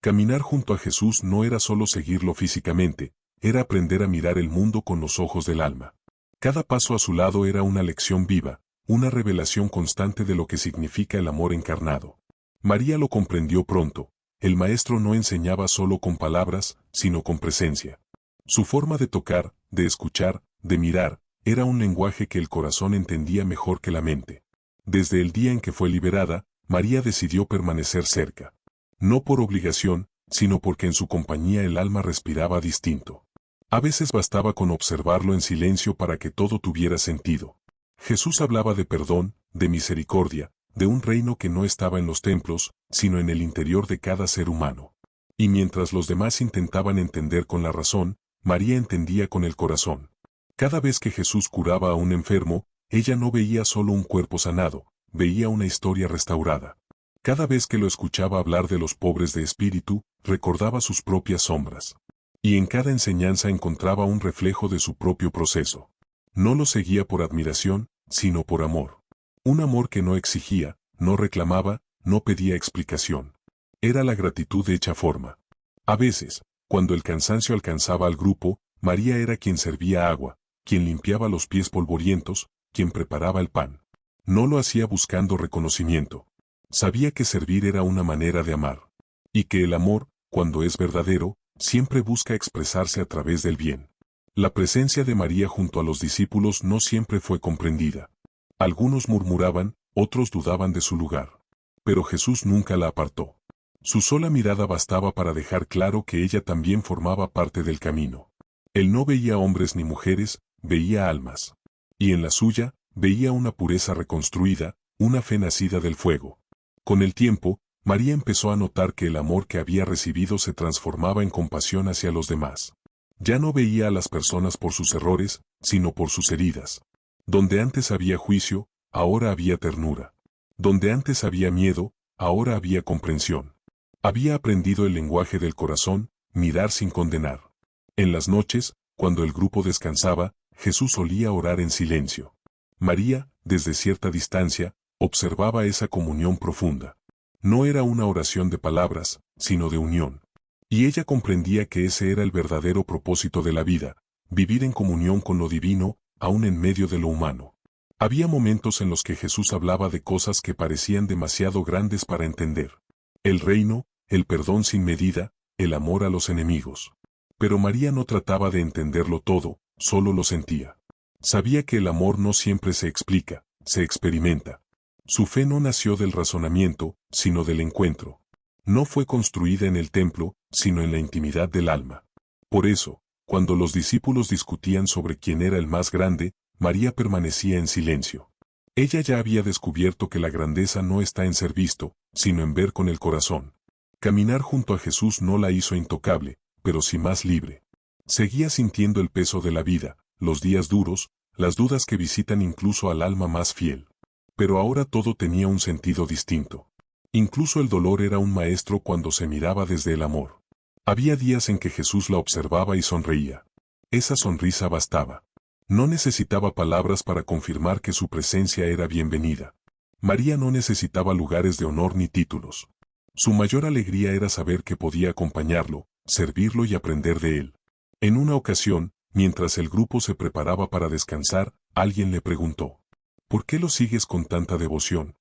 Caminar junto a Jesús no era solo seguirlo físicamente, era aprender a mirar el mundo con los ojos del alma. Cada paso a su lado era una lección viva, una revelación constante de lo que significa el amor encarnado. María lo comprendió pronto, el Maestro no enseñaba solo con palabras, sino con presencia. Su forma de tocar, de escuchar, de mirar, era un lenguaje que el corazón entendía mejor que la mente. Desde el día en que fue liberada, María decidió permanecer cerca. No por obligación, sino porque en su compañía el alma respiraba distinto. A veces bastaba con observarlo en silencio para que todo tuviera sentido. Jesús hablaba de perdón, de misericordia, de un reino que no estaba en los templos, sino en el interior de cada ser humano. Y mientras los demás intentaban entender con la razón, María entendía con el corazón. Cada vez que Jesús curaba a un enfermo, ella no veía solo un cuerpo sanado, veía una historia restaurada. Cada vez que lo escuchaba hablar de los pobres de espíritu, recordaba sus propias sombras. Y en cada enseñanza encontraba un reflejo de su propio proceso. No lo seguía por admiración, sino por amor. Un amor que no exigía, no reclamaba, no pedía explicación. Era la gratitud hecha forma. A veces, cuando el cansancio alcanzaba al grupo, María era quien servía agua, quien limpiaba los pies polvorientos, quien preparaba el pan. No lo hacía buscando reconocimiento. Sabía que servir era una manera de amar. Y que el amor, cuando es verdadero, siempre busca expresarse a través del bien. La presencia de María junto a los discípulos no siempre fue comprendida. Algunos murmuraban, otros dudaban de su lugar. Pero Jesús nunca la apartó. Su sola mirada bastaba para dejar claro que ella también formaba parte del camino. Él no veía hombres ni mujeres, veía almas. Y en la suya, veía una pureza reconstruida, una fe nacida del fuego. Con el tiempo, María empezó a notar que el amor que había recibido se transformaba en compasión hacia los demás. Ya no veía a las personas por sus errores, sino por sus heridas. Donde antes había juicio, ahora había ternura. Donde antes había miedo, ahora había comprensión. Había aprendido el lenguaje del corazón, mirar sin condenar. En las noches, cuando el grupo descansaba, Jesús solía orar en silencio. María, desde cierta distancia, observaba esa comunión profunda. No era una oración de palabras, sino de unión. Y ella comprendía que ese era el verdadero propósito de la vida, vivir en comunión con lo divino, aún en medio de lo humano. Había momentos en los que Jesús hablaba de cosas que parecían demasiado grandes para entender. El reino, el perdón sin medida, el amor a los enemigos. Pero María no trataba de entenderlo todo, solo lo sentía. Sabía que el amor no siempre se explica, se experimenta. Su fe no nació del razonamiento, sino del encuentro. No fue construida en el templo, sino en la intimidad del alma. Por eso, cuando los discípulos discutían sobre quién era el más grande, María permanecía en silencio. Ella ya había descubierto que la grandeza no está en ser visto, sino en ver con el corazón. Caminar junto a Jesús no la hizo intocable, pero sí más libre. Seguía sintiendo el peso de la vida, los días duros, las dudas que visitan incluso al alma más fiel. Pero ahora todo tenía un sentido distinto. Incluso el dolor era un maestro cuando se miraba desde el amor. Había días en que Jesús la observaba y sonreía. Esa sonrisa bastaba. No necesitaba palabras para confirmar que su presencia era bienvenida. María no necesitaba lugares de honor ni títulos. Su mayor alegría era saber que podía acompañarlo, servirlo y aprender de él. En una ocasión, mientras el grupo se preparaba para descansar, alguien le preguntó: ¿por qué lo sigues con tanta devoción?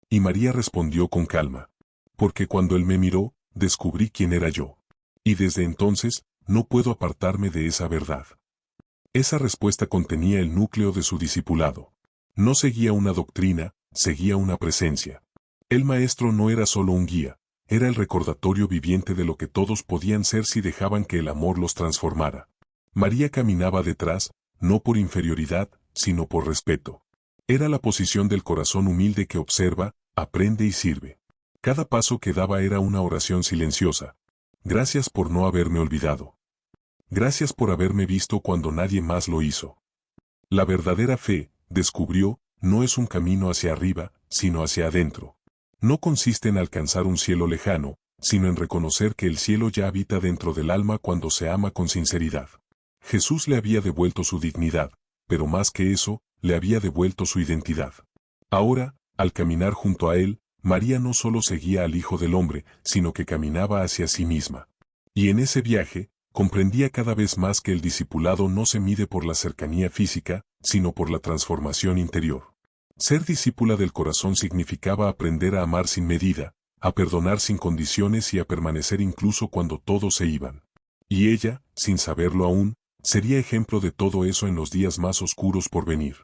Y María respondió con calma: porque cuando él me miró, descubrí quién era yo. Y desde entonces, no puedo apartarme de esa verdad. Esa respuesta contenía el núcleo de su discipulado. No seguía una doctrina, seguía una presencia. El maestro no era solo un guía, era el recordatorio viviente de lo que todos podían ser si dejaban que el amor los transformara. María caminaba detrás, no por inferioridad, sino por respeto. Era la posición del corazón humilde que observa, aprende y sirve. Cada paso que daba era una oración silenciosa. Gracias por no haberme olvidado. Gracias por haberme visto cuando nadie más lo hizo. La verdadera fe, descubrió, no es un camino hacia arriba, sino hacia adentro. No consiste en alcanzar un cielo lejano, sino en reconocer que el cielo ya habita dentro del alma cuando se ama con sinceridad. Jesús le había devuelto su dignidad, pero más que eso, le había devuelto su identidad. Ahora, al caminar junto a él, María no solo seguía al Hijo del Hombre, sino que caminaba hacia sí misma. Y en ese viaje, comprendía cada vez más que el discipulado no se mide por la cercanía física, sino por la transformación interior. Ser discípula del corazón significaba aprender a amar sin medida, a perdonar sin condiciones y a permanecer incluso cuando todos se iban. Y ella, sin saberlo aún, sería ejemplo de todo eso en los días más oscuros por venir.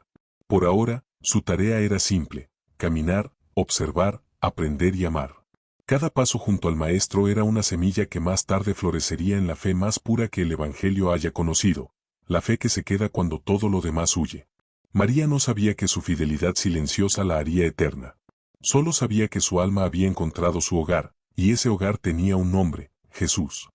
Por ahora, su tarea era simple: caminar, observar, aprender y amar. Cada paso junto al Maestro era una semilla que más tarde florecería en la fe más pura que el Evangelio haya conocido, la fe que se queda cuando todo lo demás huye. María no sabía que su fidelidad silenciosa la haría eterna. Solo sabía que su alma había encontrado su hogar, y ese hogar tenía un nombre, Jesús.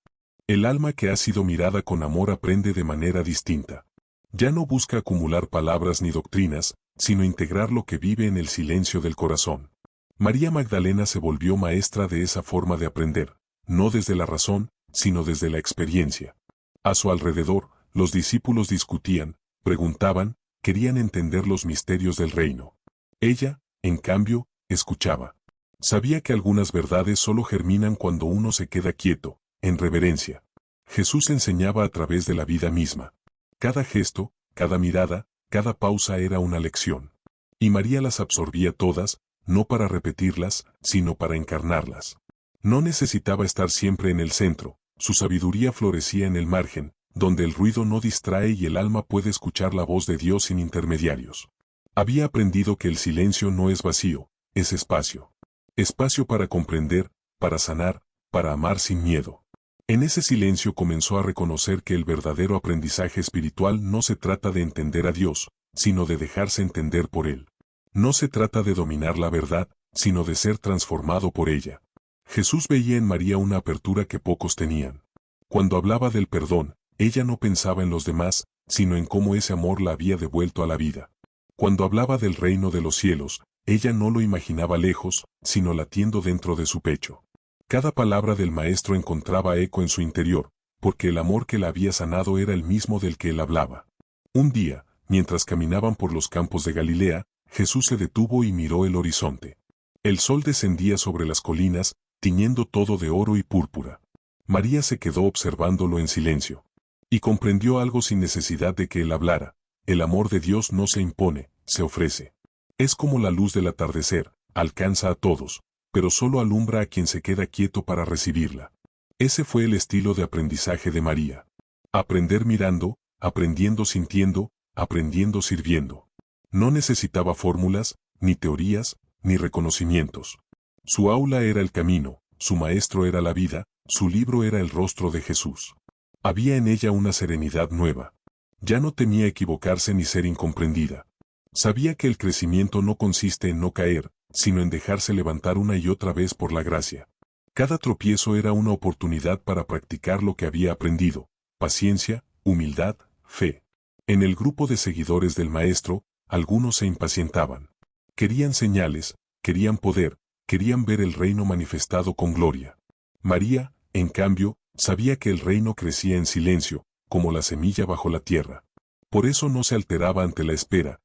El alma que ha sido mirada con amor aprende de manera distinta. Ya no busca acumular palabras ni doctrinas, sino integrar lo que vive en el silencio del corazón. María Magdalena se volvió maestra de esa forma de aprender, no desde la razón, sino desde la experiencia. A su alrededor, los discípulos discutían, preguntaban, querían entender los misterios del reino. Ella, en cambio, escuchaba. Sabía que algunas verdades solo germinan cuando uno se queda quieto, en reverencia. Jesús enseñaba a través de la vida misma. Cada gesto, cada mirada, cada pausa era una lección. Y María las absorbía todas, no para repetirlas, sino para encarnarlas. No necesitaba estar siempre en el centro, su sabiduría florecía en el margen, donde el ruido no distrae y el alma puede escuchar la voz de Dios sin intermediarios. Había aprendido que el silencio no es vacío, es espacio. Espacio para comprender, para sanar, para amar sin miedo. En ese silencio comenzó a reconocer que el verdadero aprendizaje espiritual no se trata de entender a Dios, sino de dejarse entender por Él. No se trata de dominar la verdad, sino de ser transformado por ella. Jesús veía en María una apertura que pocos tenían. Cuando hablaba del perdón, ella no pensaba en los demás, sino en cómo ese amor la había devuelto a la vida. Cuando hablaba del reino de los cielos, ella no lo imaginaba lejos, sino latiendo dentro de su pecho. Cada palabra del Maestro encontraba eco en su interior, porque el amor que la había sanado era el mismo del que él hablaba. Un día, mientras caminaban por los campos de Galilea, Jesús se detuvo y miró el horizonte. El sol descendía sobre las colinas, tiñendo todo de oro y púrpura. María se quedó observándolo en silencio. Y comprendió algo sin necesidad de que él hablara. El amor de Dios no se impone, se ofrece. Es como la luz del atardecer, alcanza a todos, pero solo alumbra a quien se queda quieto para recibirla. Ese fue el estilo de aprendizaje de María. Aprender mirando, aprendiendo sintiendo, aprendiendo sirviendo. No necesitaba fórmulas, ni teorías, ni reconocimientos. Su aula era el camino, su maestro era la vida, su libro era el rostro de Jesús. Había en ella una serenidad nueva. Ya no temía equivocarse ni ser incomprendida. Sabía que el crecimiento no consiste en no caer, sino en dejarse levantar una y otra vez por la gracia. Cada tropiezo era una oportunidad para practicar lo que había aprendido: paciencia, humildad, fe. En el grupo de seguidores del Maestro, algunos se impacientaban. Querían señales, querían poder, querían ver el reino manifestado con gloria. María, en cambio, sabía que el reino crecía en silencio, como la semilla bajo la tierra. Por eso no se alteraba ante la espera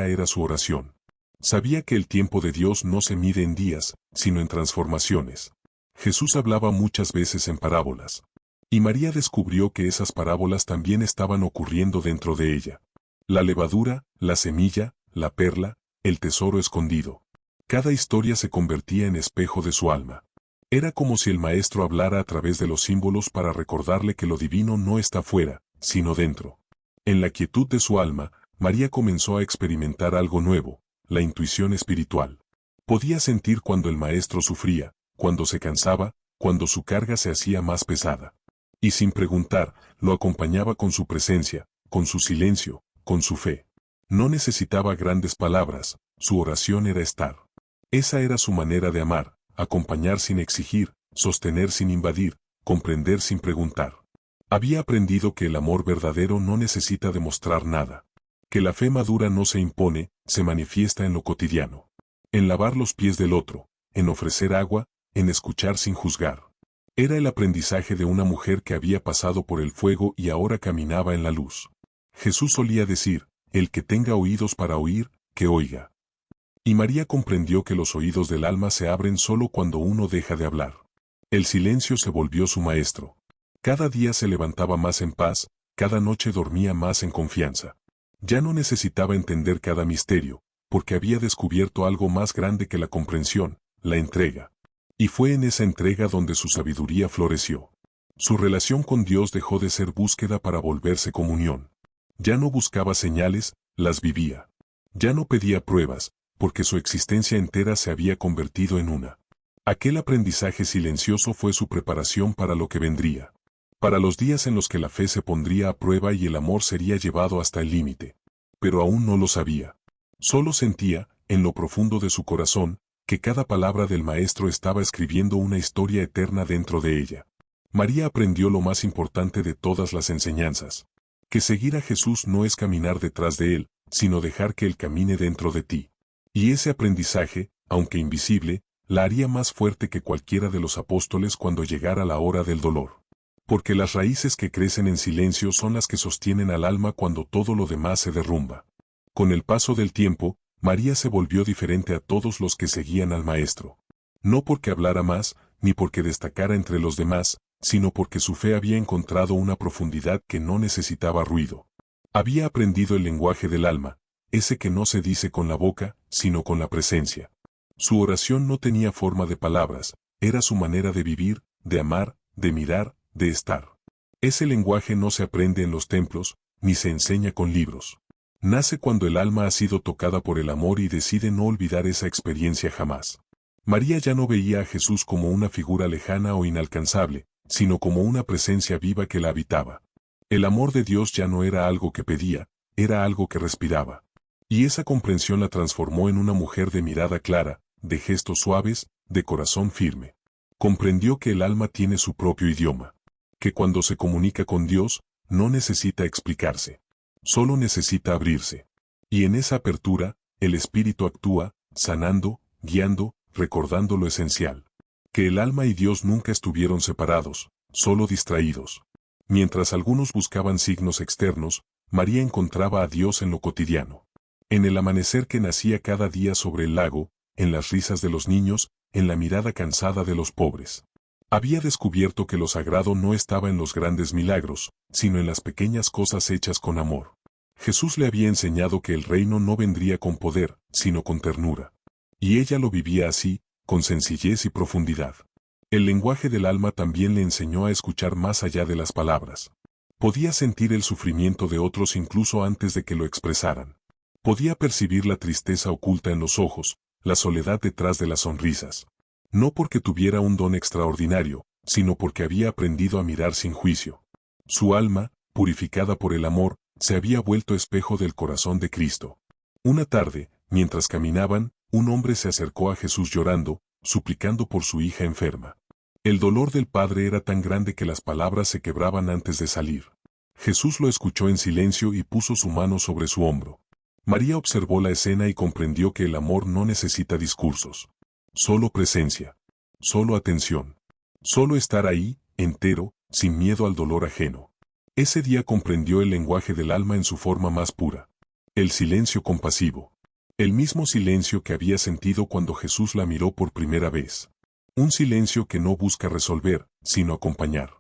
era su oración. Sabía que el tiempo de Dios no se mide en días, sino en transformaciones. Jesús hablaba muchas veces en parábolas. Y María descubrió que esas parábolas también estaban ocurriendo dentro de ella. La levadura, la semilla, la perla, el tesoro escondido. Cada historia se convertía en espejo de su alma. Era como si el Maestro hablara a través de los símbolos para recordarle que lo divino no está fuera, sino dentro. En la quietud de su alma, María comenzó a experimentar algo nuevo, la intuición espiritual. Podía sentir cuando el Maestro sufría, cuando se cansaba, cuando su carga se hacía más pesada. Y sin preguntar, lo acompañaba con su presencia, con su silencio, con su fe. No necesitaba grandes palabras, su oración era estar. Esa era su manera de amar, acompañar sin exigir, sostener sin invadir, comprender sin preguntar. Había aprendido que el amor verdadero no necesita demostrar nada. Que la fe madura no se impone, se manifiesta en lo cotidiano. En lavar los pies del otro, en ofrecer agua, en escuchar sin juzgar. Era el aprendizaje de una mujer que había pasado por el fuego y ahora caminaba en la luz. Jesús solía decir: el que tenga oídos para oír, que oiga. Y María comprendió que los oídos del alma se abren solo cuando uno deja de hablar. El silencio se volvió su maestro. Cada día se levantaba más en paz, cada noche dormía más en confianza. Ya no necesitaba entender cada misterio, porque había descubierto algo más grande que la comprensión, la entrega. Y fue en esa entrega donde su sabiduría floreció. Su relación con Dios dejó de ser búsqueda para volverse comunión. Ya no buscaba señales, las vivía. Ya no pedía pruebas, porque su existencia entera se había convertido en una Aquel aprendizaje silencioso fue su preparación para lo que vendría. Para los días en los que la fe se pondría a prueba y el amor sería llevado hasta el límite. Pero aún no lo sabía. Solo sentía, en lo profundo de su corazón, que cada palabra del Maestro estaba escribiendo una historia eterna dentro de ella. María aprendió lo más importante de todas las enseñanzas. Que seguir a Jesús no es caminar detrás de Él, sino dejar que Él camine dentro de ti. Y ese aprendizaje, aunque invisible, la haría más fuerte que cualquiera de los apóstoles cuando llegara la hora del dolor. Porque las raíces que crecen en silencio son las que sostienen al alma cuando todo lo demás se derrumba. Con el paso del tiempo, María se volvió diferente a todos los que seguían al Maestro. No porque hablara más, ni porque destacara entre los demás, sino porque su fe había encontrado una profundidad que no necesitaba ruido. Había aprendido el lenguaje del alma, ese que no se dice con la boca, sino con la presencia. Su oración no tenía forma de palabras, era su manera de vivir, de amar, de mirar, de estar. Ese lenguaje no se aprende en los templos, ni se enseña con libros. Nace cuando el alma ha sido tocada por el amor y decide no olvidar esa experiencia jamás. María ya no veía a Jesús como una figura lejana o inalcanzable, sino como una presencia viva que la habitaba. El amor de Dios ya no era algo que pedía, era algo que respiraba. Y esa comprensión la transformó en una mujer de mirada clara, de gestos suaves, de corazón firme. Comprendió que el alma tiene su propio idioma. Que cuando se comunica con Dios, no necesita explicarse. Solo necesita abrirse. Y en esa apertura, el Espíritu actúa, sanando, guiando, recordando lo esencial. Que el alma y Dios nunca estuvieron separados, solo distraídos. Mientras algunos buscaban signos externos, María encontraba a Dios en lo cotidiano. En el amanecer que nacía cada día sobre el lago, en las risas de los niños, en la mirada cansada de los pobres. Había descubierto que lo sagrado no estaba en los grandes milagros, sino en las pequeñas cosas hechas con amor. Jesús le había enseñado que el reino no vendría con poder, sino con ternura. Y ella lo vivía así, con sencillez y profundidad. El lenguaje del alma también le enseñó a escuchar más allá de las palabras. Podía sentir el sufrimiento de otros incluso antes de que lo expresaran. Podía percibir la tristeza oculta en los ojos, la soledad detrás de las sonrisas. No porque tuviera un don extraordinario, sino porque había aprendido a mirar sin juicio. Su alma, purificada por el amor, se había vuelto espejo del corazón de Cristo. Una tarde, mientras caminaban, un hombre se acercó a Jesús llorando, suplicando por su hija enferma. El dolor del padre era tan grande que las palabras se quebraban antes de salir. Jesús lo escuchó en silencio y puso su mano sobre su hombro. María observó la escena y comprendió que el amor no necesita discursos. Solo presencia. Solo atención. Solo estar ahí, entero, sin miedo al dolor ajeno. Ese día comprendió el lenguaje del alma en su forma más pura. El silencio compasivo. El mismo silencio que había sentido cuando Jesús la miró por primera vez. Un silencio que no busca resolver, sino acompañar.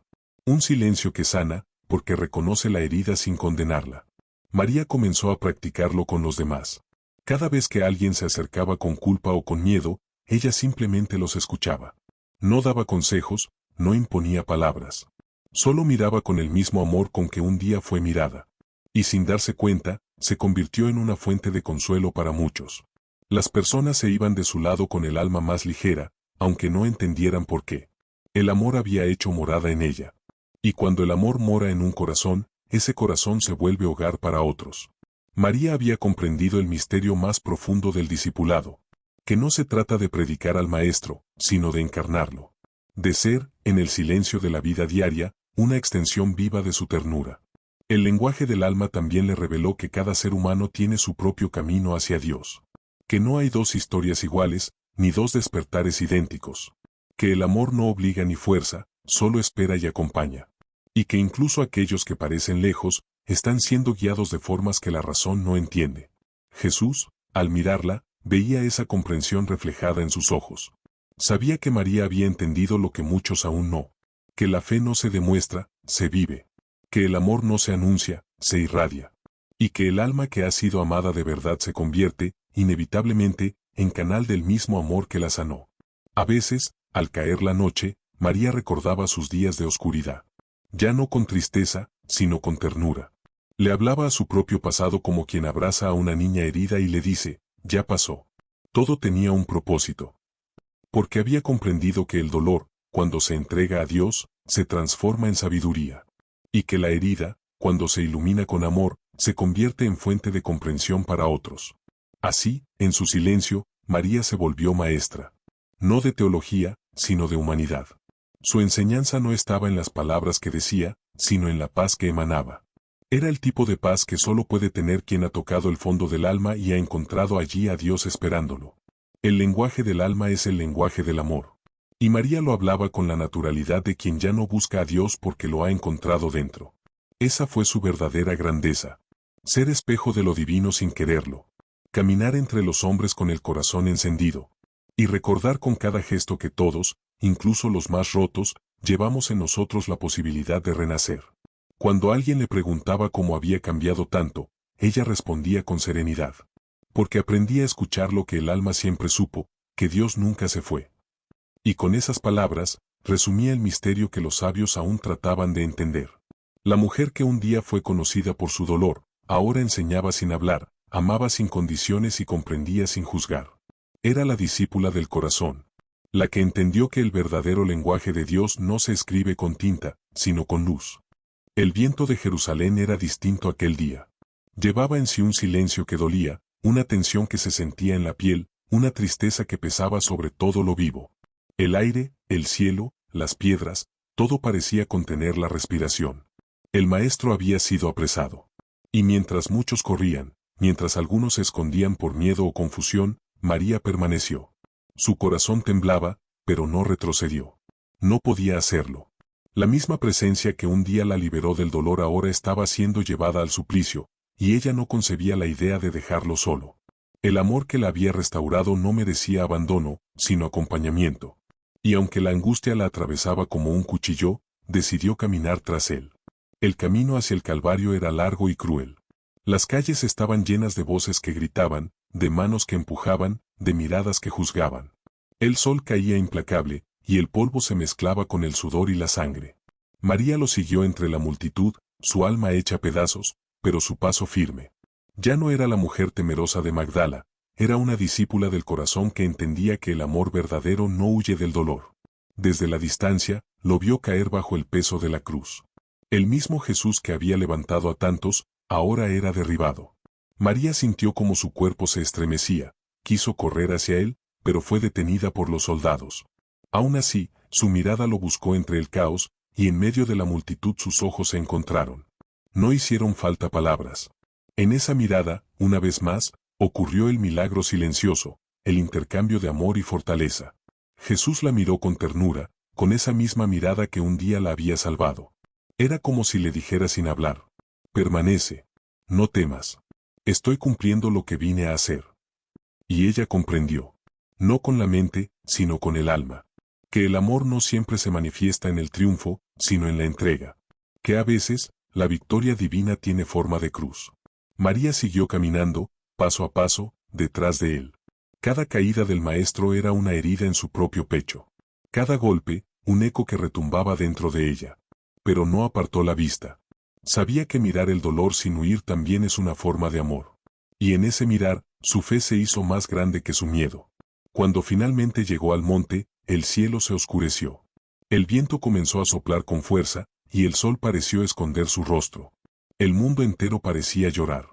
Un silencio que sana, porque reconoce la herida sin condenarla. María comenzó a practicarlo con los demás. Cada vez que alguien se acercaba con culpa o con miedo, ella simplemente los escuchaba. No daba consejos, no imponía palabras. Solo miraba con el mismo amor con que un día fue mirada. Y sin darse cuenta, se convirtió en una fuente de consuelo para muchos. Las personas se iban de su lado con el alma más ligera, aunque no entendieran por qué. El amor había hecho morada en ella. Y cuando el amor mora en un corazón, ese corazón se vuelve hogar para otros. María había comprendido el misterio más profundo del discipulado. Que no se trata de predicar al Maestro, sino de encarnarlo. De ser, en el silencio de la vida diaria, una extensión viva de su ternura. El lenguaje del alma también le reveló que cada ser humano tiene su propio camino hacia Dios. Que no hay dos historias iguales, ni dos despertares idénticos. Que el amor no obliga ni fuerza, solo espera y acompaña. Y que incluso aquellos que parecen lejos, están siendo guiados de formas que la razón no entiende. Jesús, al mirarla, veía esa comprensión reflejada en sus ojos. Sabía que María había entendido lo que muchos aún no. Que la fe no se demuestra, se vive. Que el amor no se anuncia, se irradia. Y que el alma que ha sido amada de verdad se convierte, inevitablemente, en canal del mismo amor que la sanó. A veces, al caer la noche, María recordaba sus días de oscuridad. Ya no con tristeza, sino con ternura. Le hablaba a su propio pasado como quien abraza a una niña herida y le dice, ya pasó. Todo tenía un propósito. porque había comprendido que el dolor, cuando se entrega a Dios, se transforma en sabiduría, y que la herida, cuando se ilumina con amor, se convierte en fuente de comprensión para otros. Así, en su silencio, María se volvió maestra, no de teología, sino de humanidad. Su enseñanza no estaba en las palabras que decía, sino en la paz que emanaba. Era el tipo de paz que solo puede tener quien ha tocado el fondo del alma y ha encontrado allí a Dios esperándolo. El lenguaje del alma es el lenguaje del amor. Y María lo hablaba con la naturalidad de quien ya no busca a Dios porque lo ha encontrado dentro. Esa fue su verdadera grandeza. Ser espejo de lo divino sin quererlo. Caminar entre los hombres con el corazón encendido. Y recordar con cada gesto que todos, incluso los más rotos, llevamos en nosotros la posibilidad de renacer. Cuando alguien le preguntaba cómo había cambiado tanto, ella respondía con serenidad. Porque aprendí a escuchar lo que el alma siempre supo, que Dios nunca se fue. Y con esas palabras, resumía el misterio que los sabios aún trataban de entender. La mujer que un día fue conocida por su dolor, ahora enseñaba sin hablar, amaba sin condiciones y comprendía sin juzgar. Era la discípula del corazón, la que entendió que el verdadero lenguaje de Dios no se escribe con tinta, sino con luz. El viento de Jerusalén era distinto aquel día. Llevaba en sí un silencio que dolía, una tensión que se sentía en la piel, una tristeza que pesaba sobre todo lo vivo. El aire, el cielo, las piedras, todo parecía contener la respiración. El maestro había sido apresado. Y mientras muchos corrían, mientras algunos se escondían por miedo o confusión, María permaneció. Su corazón temblaba, pero no retrocedió. No podía hacerlo. La misma presencia que un día la liberó del dolor ahora estaba siendo llevada al suplicio, y ella no concebía la idea de dejarlo solo. El amor que la había restaurado no merecía abandono, sino acompañamiento. Y aunque la angustia la atravesaba como un cuchillo, decidió caminar tras él. El camino hacia el Calvario era largo y cruel. Las calles estaban llenas de voces que gritaban, de manos que empujaban, de miradas que juzgaban. El sol caía implacable, y el polvo se mezclaba con el sudor y la sangre. María lo siguió entre la multitud, su alma hecha pedazos, pero su paso firme. Ya no era la mujer temerosa de Magdala, era una discípula del corazón que entendía que el amor verdadero no huye del dolor. Desde la distancia, lo vio caer bajo el peso de la cruz. El mismo Jesús que había levantado a tantos, ahora era derribado. María sintió como su cuerpo se estremecía, quiso correr hacia él, pero fue detenida por los soldados. Aún así, su mirada lo buscó entre el caos, y en medio de la multitud sus ojos se encontraron. No hicieron falta palabras. En esa mirada, una vez más, ocurrió el milagro silencioso, el intercambio de amor y fortaleza. Jesús la miró con ternura, con esa misma mirada que un día la había salvado. Era como si le dijera sin hablar: permanece, no temas. Estoy cumpliendo lo que vine a hacer. Y ella comprendió, no con la mente, sino con el alma, que el amor no siempre se manifiesta en el triunfo, sino en la entrega. Que a veces, la victoria divina tiene forma de cruz. María siguió caminando, paso a paso, detrás de él. Cada caída del maestro era una herida en su propio pecho. Cada golpe, un eco que retumbaba dentro de ella. Pero no apartó la vista. Sabía que mirar el dolor sin huir también es una forma de amor. Y en ese mirar, su fe se hizo más grande que su miedo. Cuando finalmente llegó al monte, el cielo se oscureció. El viento comenzó a soplar con fuerza, y el sol pareció esconder su rostro. El mundo entero parecía llorar.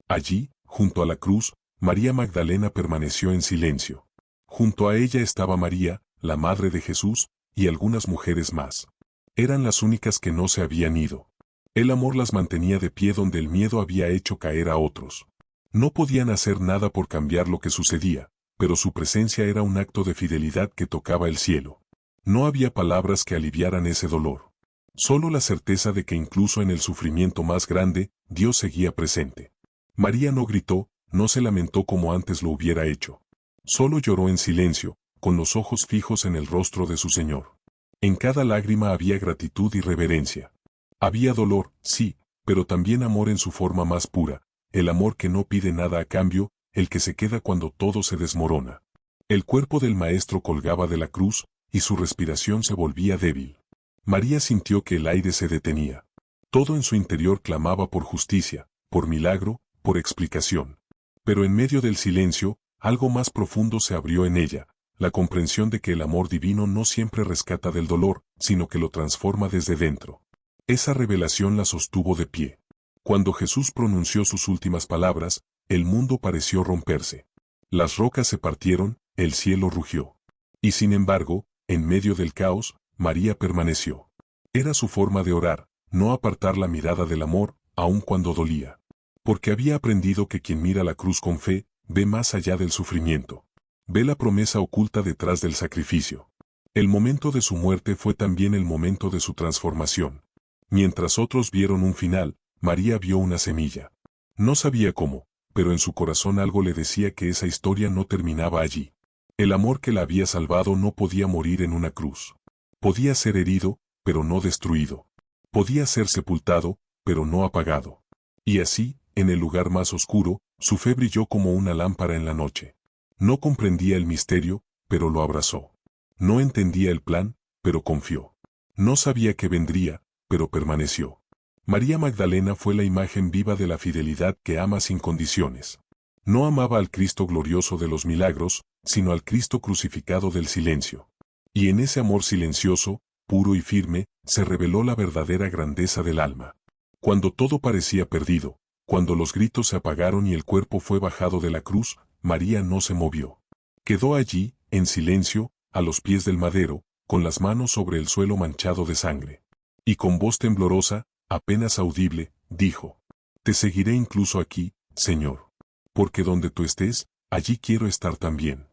Allí, junto a la cruz, María Magdalena permaneció en silencio. Junto a ella estaba María, la madre de Jesús, y algunas mujeres más. Eran las únicas que no se habían ido. El amor las mantenía de pie donde el miedo había hecho caer a otros. No podían hacer nada por cambiar lo que sucedía, pero su presencia era un acto de fidelidad que tocaba el cielo. No había palabras que aliviaran ese dolor. Solo la certeza de que incluso en el sufrimiento más grande, Dios seguía presente. María no gritó, no se lamentó como antes lo hubiera hecho. Solo lloró en silencio, con los ojos fijos en el rostro de su Señor. En cada lágrima había gratitud y reverencia. Había dolor, sí, pero también amor en su forma más pura, el amor que no pide nada a cambio, el que se queda cuando todo se desmorona. El cuerpo del maestro colgaba de la cruz, y su respiración se volvía débil. María sintió que el aire se detenía. Todo en su interior clamaba por justicia, por milagro, por explicación. Pero en medio del silencio, algo más profundo se abrió en ella, la comprensión de que el amor divino no siempre rescata del dolor, sino que lo transforma desde dentro. Esa revelación la sostuvo de pie. Cuando Jesús pronunció sus últimas palabras, el mundo pareció romperse. Las rocas se partieron, el cielo rugió. Y sin embargo, en medio del caos, María permaneció. Era su forma de orar, no apartar la mirada del amor, aun cuando dolía. Porque había aprendido que quien mira la cruz con fe, ve más allá del sufrimiento. Ve la promesa oculta detrás del sacrificio. El momento de su muerte fue también el momento de su transformación. Mientras otros vieron un final, María vio una semilla. No sabía cómo, pero en su corazón algo le decía que esa historia no terminaba allí. El amor que la había salvado no podía morir en una cruz. Podía ser herido, pero no destruido. Podía ser sepultado, pero no apagado. Y así, en el lugar más oscuro, su fe brilló como una lámpara en la noche. No comprendía el misterio, pero lo abrazó. No entendía el plan, pero confió. No sabía qué vendría, pero permaneció. María Magdalena fue la imagen viva de la fidelidad que ama sin condiciones. No amaba al Cristo glorioso de los milagros, sino al Cristo crucificado del silencio. Y en ese amor silencioso, puro y firme, se reveló la verdadera grandeza del alma. Cuando todo parecía perdido, cuando los gritos se apagaron y el cuerpo fue bajado de la cruz, María no se movió. Quedó allí, en silencio, a los pies del madero, con las manos sobre el suelo manchado de sangre. Y con voz temblorosa, apenas audible, dijo: «Te seguiré incluso aquí, Señor. Porque donde tú estés, allí quiero estar también».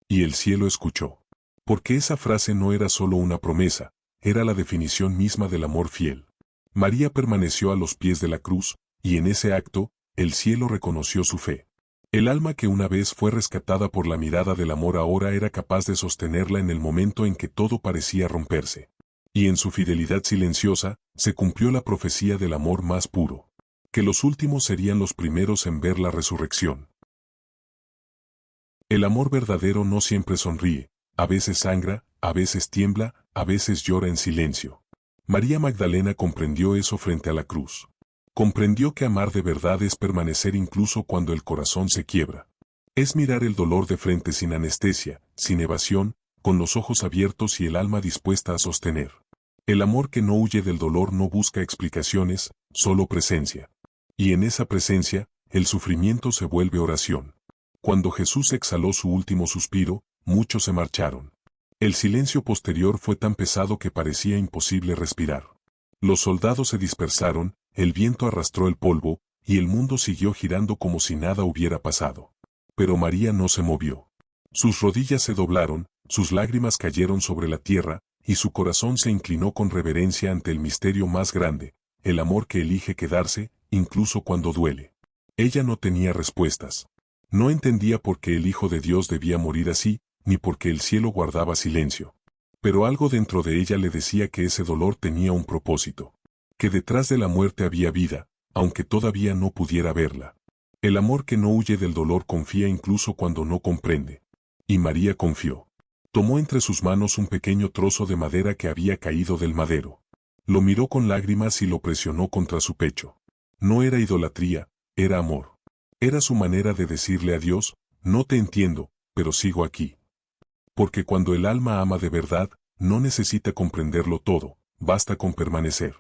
Y el cielo escuchó. Porque esa frase no era solo una promesa, era la definición misma del amor fiel. María permaneció a los pies de la cruz, y en ese acto, el cielo reconoció su fe. El alma que una vez fue rescatada por la mirada del amor ahora era capaz de sostenerla en el momento en que todo parecía romperse. Y en su fidelidad silenciosa, se cumplió la profecía del amor más puro. Que los últimos serían los primeros en ver la resurrección. El amor verdadero no siempre sonríe, a veces sangra, a veces tiembla, a veces llora en silencio. María Magdalena comprendió eso frente a la cruz. Comprendió que amar de verdad es permanecer incluso cuando el corazón se quiebra. Es mirar el dolor de frente sin anestesia, sin evasión, con los ojos abiertos y el alma dispuesta a sostener. El amor que no huye del dolor no busca explicaciones, solo presencia. Y en esa presencia, el sufrimiento se vuelve oración. Cuando Jesús exhaló su último suspiro, muchos se marcharon. El silencio posterior fue tan pesado que parecía imposible respirar. Los soldados se dispersaron, el viento arrastró el polvo, y el mundo siguió girando como si nada hubiera pasado. Pero María no se movió. Sus rodillas se doblaron, sus lágrimas cayeron sobre la tierra, y su corazón se inclinó con reverencia ante el misterio más grande, el amor que elige quedarse, incluso cuando duele. Ella no tenía respuestas. No entendía por qué el Hijo de Dios debía morir así, ni por qué el cielo guardaba silencio. Pero algo dentro de ella le decía que ese dolor tenía un propósito. Que detrás de la muerte había vida, aunque todavía no pudiera verla. El amor que no huye del dolor confía incluso cuando no comprende. Y María confió. Tomó entre sus manos un pequeño trozo de madera que había caído del madero. Lo miró con lágrimas y lo presionó contra su pecho. No era idolatría, era amor. Era su manera de decirle a Dios: no te entiendo, pero sigo aquí. Porque cuando el alma ama de verdad, no necesita comprenderlo todo, basta con permanecer.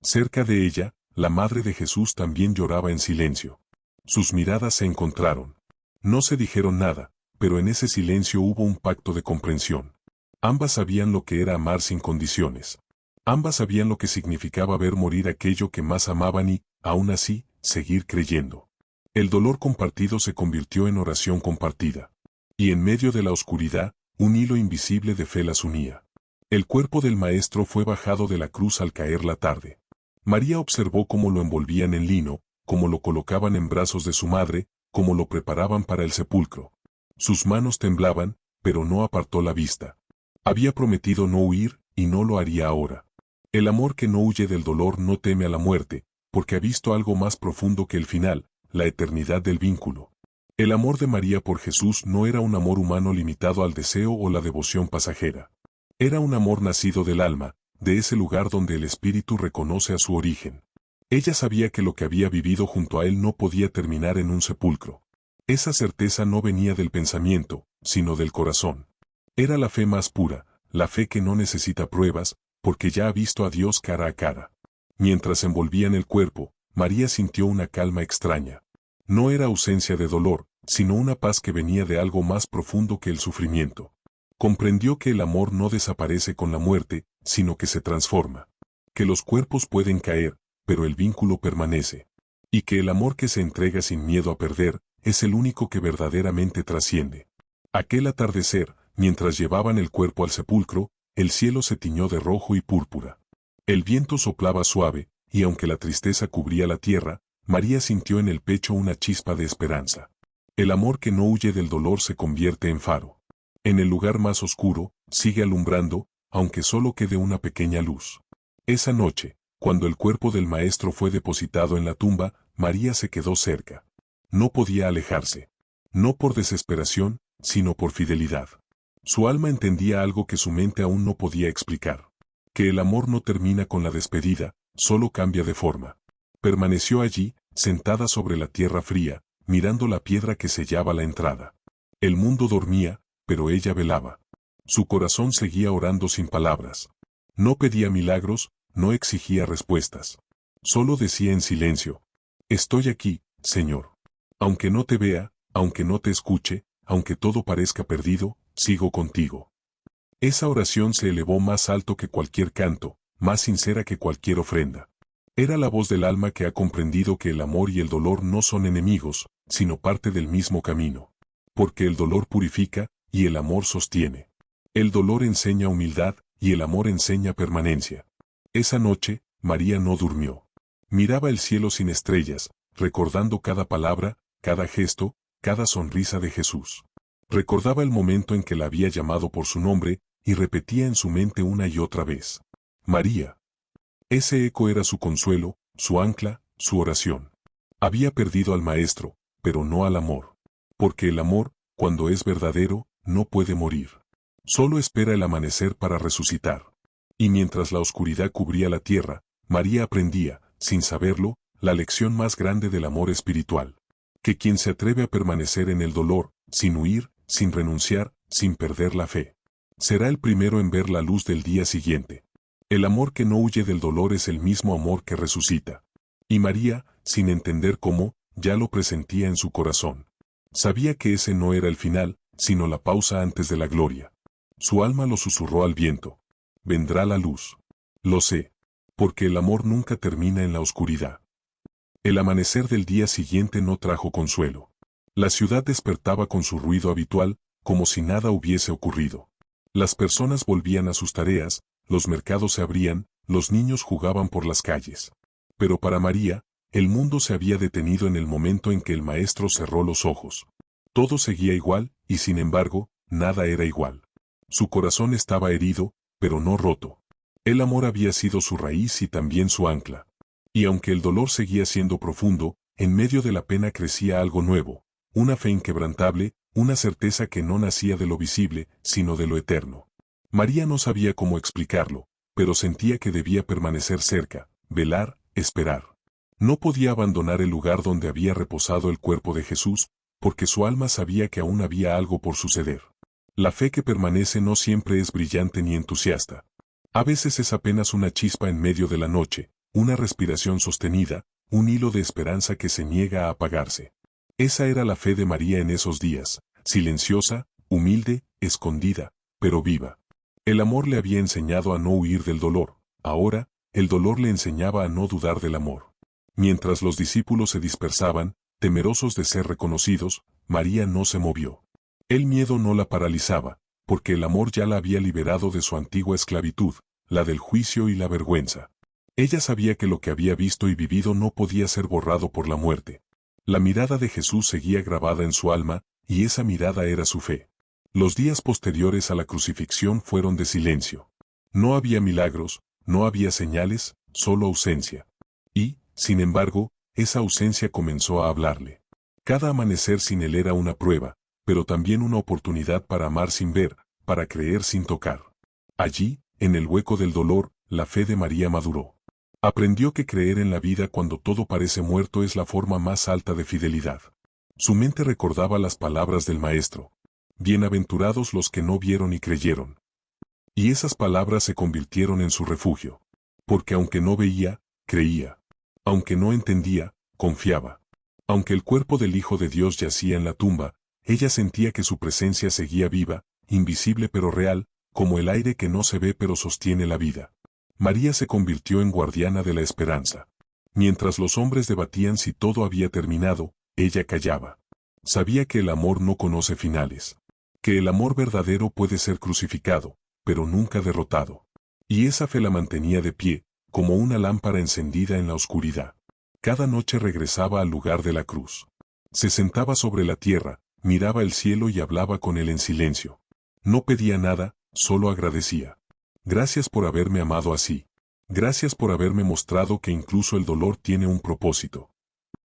Cerca de ella, la madre de Jesús también lloraba en silencio. Sus miradas se encontraron. No se dijeron nada, pero en ese silencio hubo un pacto de comprensión. Ambas sabían lo que era amar sin condiciones. Ambas sabían lo que significaba ver morir aquello que más amaban y, aún así, seguir creyendo. El dolor compartido se convirtió en oración compartida. Y en medio de la oscuridad, un hilo invisible de fe las unía. El cuerpo del Maestro fue bajado de la cruz al caer la tarde. María observó cómo lo envolvían en lino, cómo lo colocaban en brazos de su madre, cómo lo preparaban para el sepulcro. Sus manos temblaban, pero no apartó la vista. Había prometido no huir, y no lo haría ahora. El amor que no huye del dolor no teme a la muerte, porque ha visto algo más profundo que el final, la eternidad del vínculo. El amor de María por Jesús no era un amor humano limitado al deseo o la devoción pasajera. Era un amor nacido del alma, de ese lugar donde el espíritu reconoce a su origen. Ella sabía que lo que había vivido junto a él no podía terminar en un sepulcro. Esa certeza no venía del pensamiento, sino del corazón. Era la fe más pura, la fe que no necesita pruebas, porque ya ha visto a Dios cara a cara. Mientras envolvían el cuerpo, María sintió una calma extraña. No era ausencia de dolor, sino una paz que venía de algo más profundo que el sufrimiento. Comprendió que el amor no desaparece con la muerte, sino que se transforma. Que los cuerpos pueden caer, pero el vínculo permanece. Y que el amor que se entrega sin miedo a perder, es el único que verdaderamente trasciende. Aquel atardecer, mientras llevaban el cuerpo al sepulcro, el cielo se tiñó de rojo y púrpura. El viento soplaba suave, y aunque la tristeza cubría la tierra, María sintió en el pecho una chispa de esperanza. El amor que no huye del dolor se convierte en faro. En el lugar más oscuro, sigue alumbrando, aunque solo quede una pequeña luz. Esa noche, cuando el cuerpo del maestro fue depositado en la tumba, María se quedó cerca. No podía alejarse. No por desesperación, sino por fidelidad. Su alma entendía algo que su mente aún no podía explicar. Que el amor no termina con la despedida, solo cambia de forma. Permaneció allí, sentada sobre la tierra fría, mirando la piedra que sellaba la entrada. El mundo dormía, pero ella velaba. Su corazón seguía orando sin palabras. No pedía milagros, no exigía respuestas. Solo decía en silencio: estoy aquí, Señor. Aunque no te vea, aunque no te escuche, aunque todo parezca perdido, sigo contigo. Esa oración se elevó más alto que cualquier canto, más sincera que cualquier ofrenda. Era la voz del alma que ha comprendido que el amor y el dolor no son enemigos, sino parte del mismo camino. Porque el dolor purifica, y el amor sostiene. El dolor enseña humildad, y el amor enseña permanencia. Esa noche, María no durmió. Miraba el cielo sin estrellas, recordando cada palabra, cada gesto, cada sonrisa de Jesús. Recordaba el momento en que la había llamado por su nombre, y repetía en su mente una y otra vez: María. Ese eco era su consuelo, su ancla, su oración. Había perdido al maestro, pero no al amor. Porque el amor, cuando es verdadero, no puede morir. Solo espera el amanecer para resucitar. Y mientras la oscuridad cubría la tierra, María aprendía, sin saberlo, la lección más grande del amor espiritual. Que quien se atreve a permanecer en el dolor, sin huir, sin renunciar, sin perder la fe, será el primero en ver la luz del día siguiente. El amor que no huye del dolor es el mismo amor que resucita. Y María, sin entender cómo, ya lo presentía en su corazón. Sabía que ese no era el final, sino la pausa antes de la gloria. Su alma lo susurró al viento: vendrá la luz. Lo sé. Porque el amor nunca termina en la oscuridad. El amanecer del día siguiente no trajo consuelo. La ciudad despertaba con su ruido habitual, como si nada hubiese ocurrido. Las personas volvían a sus tareas, los mercados se abrían, los niños jugaban por las calles. Pero para María, el mundo se había detenido en el momento en que el maestro cerró los ojos. Todo seguía igual, y sin embargo, nada era igual. Su corazón estaba herido, pero no roto. El amor había sido su raíz y también su ancla. Y aunque el dolor seguía siendo profundo, en medio de la pena crecía algo nuevo, una fe inquebrantable, una certeza que no nacía de lo visible, sino de lo eterno. María no sabía cómo explicarlo, pero sentía que debía permanecer cerca, velar, esperar. No podía abandonar el lugar donde había reposado el cuerpo de Jesús, porque su alma sabía que aún había algo por suceder. La fe que permanece no siempre es brillante ni entusiasta. A veces es apenas una chispa en medio de la noche, una respiración sostenida, un hilo de esperanza que se niega a apagarse. Esa era la fe de María en esos días, silenciosa, humilde, escondida, pero viva. El amor le había enseñado a no huir del dolor, ahora, el dolor le enseñaba a no dudar del amor. Mientras los discípulos se dispersaban, temerosos de ser reconocidos, María no se movió. El miedo no la paralizaba, porque el amor ya la había liberado de su antigua esclavitud, la del juicio y la vergüenza. Ella sabía que lo que había visto y vivido no podía ser borrado por la muerte. La mirada de Jesús seguía grabada en su alma, y esa mirada era su fe. Los días posteriores a la crucifixión fueron de silencio. No había milagros, no había señales, solo ausencia. Y, sin embargo, esa ausencia comenzó a hablarle. Cada amanecer sin él era una prueba, pero también una oportunidad para amar sin ver, para creer sin tocar. Allí, en el hueco del dolor, la fe de María maduró. Aprendió que creer en la vida cuando todo parece muerto es la forma más alta de fidelidad. Su mente recordaba las palabras del Maestro: bienaventurados los que no vieron y creyeron. Y esas palabras se convirtieron en su refugio. Porque aunque no veía, creía. Aunque no entendía, confiaba. Aunque el cuerpo del Hijo de Dios yacía en la tumba, ella sentía que su presencia seguía viva, invisible pero real, como el aire que no se ve pero sostiene la vida. María se convirtió en guardiana de la esperanza. Mientras los hombres debatían si todo había terminado, ella callaba. Sabía que el amor no conoce finales. Que el amor verdadero puede ser crucificado, pero nunca derrotado. Y esa fe la mantenía de pie, como una lámpara encendida en la oscuridad. Cada noche regresaba al lugar de la cruz. Se sentaba sobre la tierra, miraba el cielo y hablaba con él en silencio. No pedía nada, solo agradecía. Gracias por haberme amado así. Gracias por haberme mostrado que incluso el dolor tiene un propósito.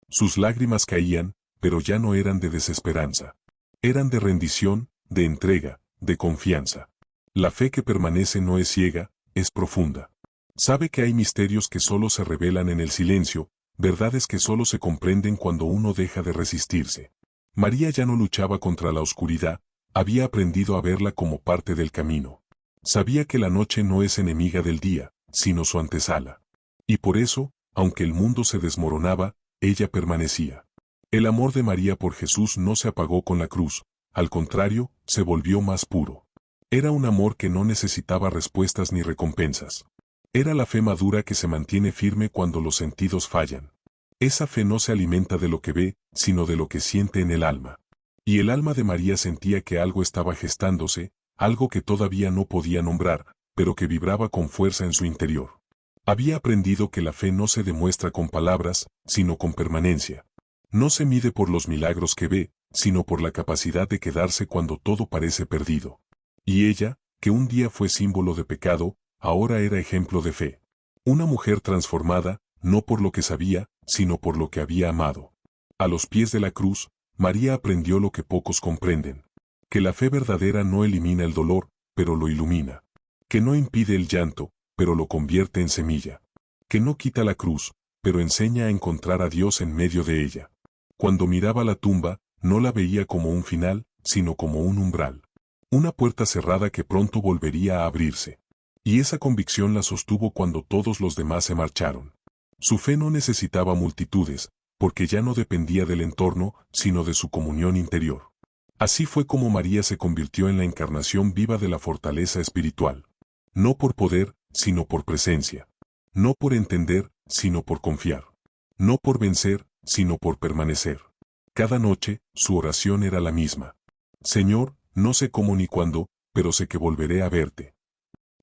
Sus lágrimas caían, pero ya no eran de desesperanza. Eran de rendición, de entrega, de confianza. La fe que permanece no es ciega, es profunda. Sabe que hay misterios que solo se revelan en el silencio, verdades que solo se comprenden cuando uno deja de resistirse. María ya no luchaba contra la oscuridad, había aprendido a verla como parte del camino. Sabía que la noche no es enemiga del día, sino su antesala. Y por eso, aunque el mundo se desmoronaba, ella permanecía. El amor de María por Jesús no se apagó con la cruz, al contrario, se volvió más puro. Era un amor que no necesitaba respuestas ni recompensas. Era la fe madura que se mantiene firme cuando los sentidos fallan. Esa fe no se alimenta de lo que ve, sino de lo que siente en el alma. Y el alma de María sentía que algo estaba gestándose, algo que todavía no podía nombrar, pero que vibraba con fuerza en su interior. Había aprendido que la fe no se demuestra con palabras, sino con permanencia. No se mide por los milagros que ve, sino por la capacidad de quedarse cuando todo parece perdido. Y ella, que un día fue símbolo de pecado, ahora era ejemplo de fe. Una mujer transformada, no por lo que sabía, sino por lo que había amado. A los pies de la cruz, María aprendió lo que pocos comprenden. Que la fe verdadera no elimina el dolor, pero lo ilumina. Que no impide el llanto, pero lo convierte en semilla. Que no quita la cruz, pero enseña a encontrar a Dios en medio de ella. Cuando miraba la tumba, no la veía como un final, sino como un umbral. Una puerta cerrada que pronto volvería a abrirse. Y esa convicción la sostuvo cuando todos los demás se marcharon. Su fe no necesitaba multitudes, porque ya no dependía del entorno, sino de su comunión interior. Así fue como María se convirtió en la encarnación viva de la fortaleza espiritual. No por poder, sino por presencia. No por entender, sino por confiar. No por vencer, sino por permanecer. Cada noche, su oración era la misma. Señor, no sé cómo ni cuándo, pero sé que volveré a verte.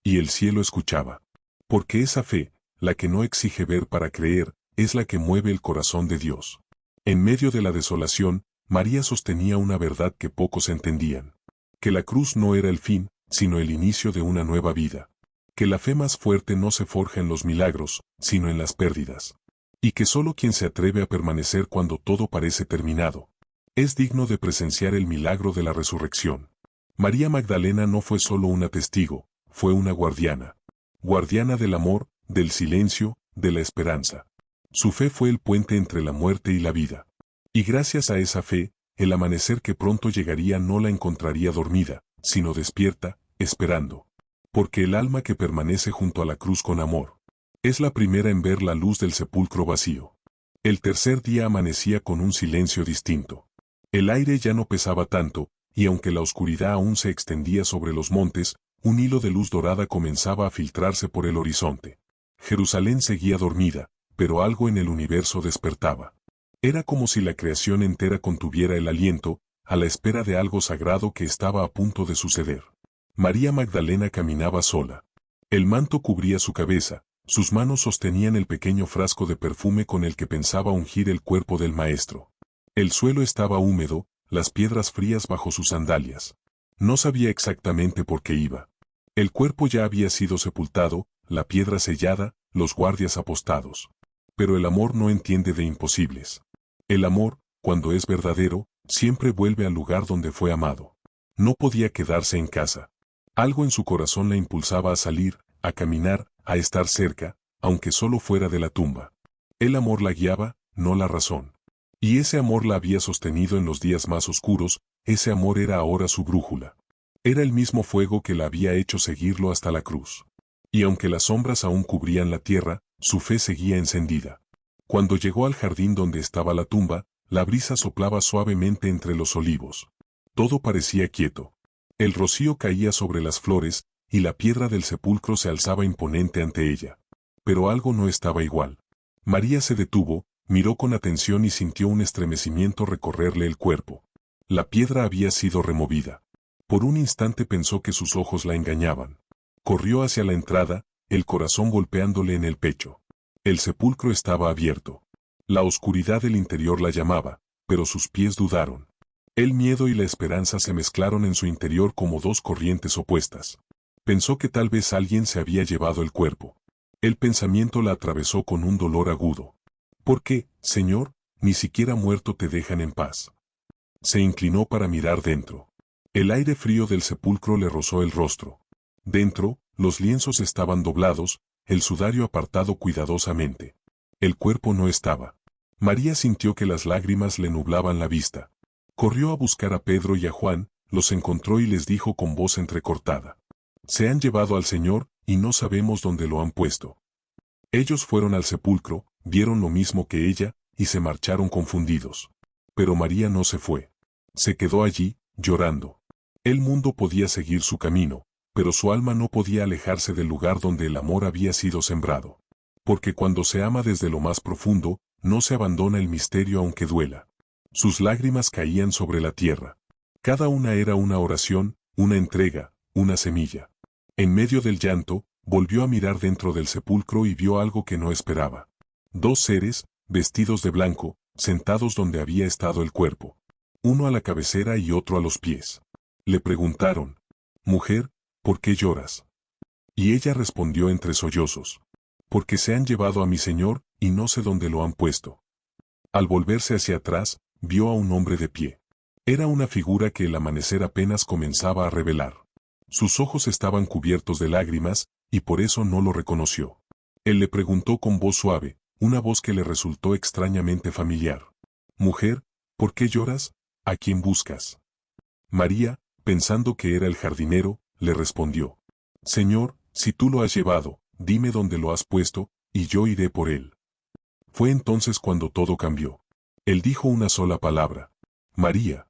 Y el cielo escuchaba. Porque esa fe, la que no exige ver para creer, es la que mueve el corazón de Dios. En medio de la desolación, María sostenía una verdad que pocos entendían. Que la cruz no era el fin, sino el inicio de una nueva vida. Que la fe más fuerte no se forja en los milagros, sino en las pérdidas. Y que solo quien se atreve a permanecer cuando todo parece terminado, es digno de presenciar el milagro de la resurrección. María Magdalena no fue solo una testigo, fue una guardiana. Guardiana del amor, del silencio, de la esperanza. Su fe fue el puente entre la muerte y la vida. Y gracias a esa fe, el amanecer que pronto llegaría no la encontraría dormida, sino despierta, esperando. Porque el alma que permanece junto a la cruz con amor, es la primera en ver la luz del sepulcro vacío. El tercer día amanecía con un silencio distinto. El aire ya no pesaba tanto, y aunque la oscuridad aún se extendía sobre los montes, un hilo de luz dorada comenzaba a filtrarse por el horizonte. Jerusalén seguía dormida, pero algo en el universo despertaba. Era como si la creación entera contuviera el aliento, a la espera de algo sagrado que estaba a punto de suceder. María Magdalena caminaba sola. El manto cubría su cabeza, sus manos sostenían el pequeño frasco de perfume con el que pensaba ungir el cuerpo del Maestro. El suelo estaba húmedo, las piedras frías bajo sus sandalias. No sabía exactamente por qué iba. El cuerpo ya había sido sepultado, la piedra sellada, los guardias apostados. Pero el amor no entiende de imposibles. El amor, cuando es verdadero, siempre vuelve al lugar donde fue amado. No podía quedarse en casa. Algo en su corazón la impulsaba a salir, a caminar, a estar cerca, aunque solo fuera de la tumba. El amor la guiaba, no la razón. Y ese amor la había sostenido en los días más oscuros, ese amor era ahora su brújula. Era el mismo fuego que la había hecho seguirlo hasta la cruz. Y aunque las sombras aún cubrían la tierra, su fe seguía encendida. Cuando llegó al jardín donde estaba la tumba, la brisa soplaba suavemente entre los olivos. Todo parecía quieto. El rocío caía sobre las flores, y la piedra del sepulcro se alzaba imponente ante ella. Pero algo no estaba igual. María se detuvo, miró con atención y sintió un estremecimiento recorrerle el cuerpo. La piedra había sido removida. Por un instante pensó que sus ojos la engañaban. Corrió hacia la entrada, el corazón golpeándole en el pecho. El sepulcro estaba abierto. La oscuridad del interior la llamaba, pero sus pies dudaron. El miedo y la esperanza se mezclaron en su interior como dos corrientes opuestas. Pensó que tal vez alguien se había llevado el cuerpo. El pensamiento la atravesó con un dolor agudo. ¿Por qué, Señor, ni siquiera muerto te dejan en paz? Se inclinó para mirar dentro. El aire frío del sepulcro le rozó el rostro. Dentro, los lienzos estaban doblados, el sudario apartado cuidadosamente. El cuerpo no estaba. María sintió que las lágrimas le nublaban la vista. Corrió a buscar a Pedro y a Juan, los encontró y les dijo con voz entrecortada: «Se han llevado al Señor, y no sabemos dónde lo han puesto». Ellos fueron al sepulcro, vieron lo mismo que ella, y se marcharon confundidos. Pero María no se fue. Se quedó allí, llorando. El mundo podía seguir su camino, pero su alma no podía alejarse del lugar donde el amor había sido sembrado. Porque cuando se ama desde lo más profundo, no se abandona el misterio aunque duela. Sus lágrimas caían sobre la tierra. Cada una era una oración, una entrega, una semilla. En medio del llanto, volvió a mirar dentro del sepulcro y vio algo que no esperaba. Dos seres, vestidos de blanco, sentados donde había estado el cuerpo. Uno a la cabecera y otro a los pies. Le preguntaron: «Mujer, ¿por qué lloras?». Y ella respondió entre sollozos: «Porque se han llevado a mi Señor, y no sé dónde lo han puesto». Al volverse hacia atrás, vio a un hombre de pie. Era una figura que el amanecer apenas comenzaba a revelar. Sus ojos estaban cubiertos de lágrimas, y por eso no lo reconoció. Él le preguntó con voz suave, una voz que le resultó extrañamente familiar: «Mujer, ¿por qué lloras? ¿A quién buscas?». María, pensando que era el jardinero, le respondió: «Señor, si tú lo has llevado, dime dónde lo has puesto, y yo iré por él». Fue entonces cuando todo cambió. Él dijo una sola palabra: «María».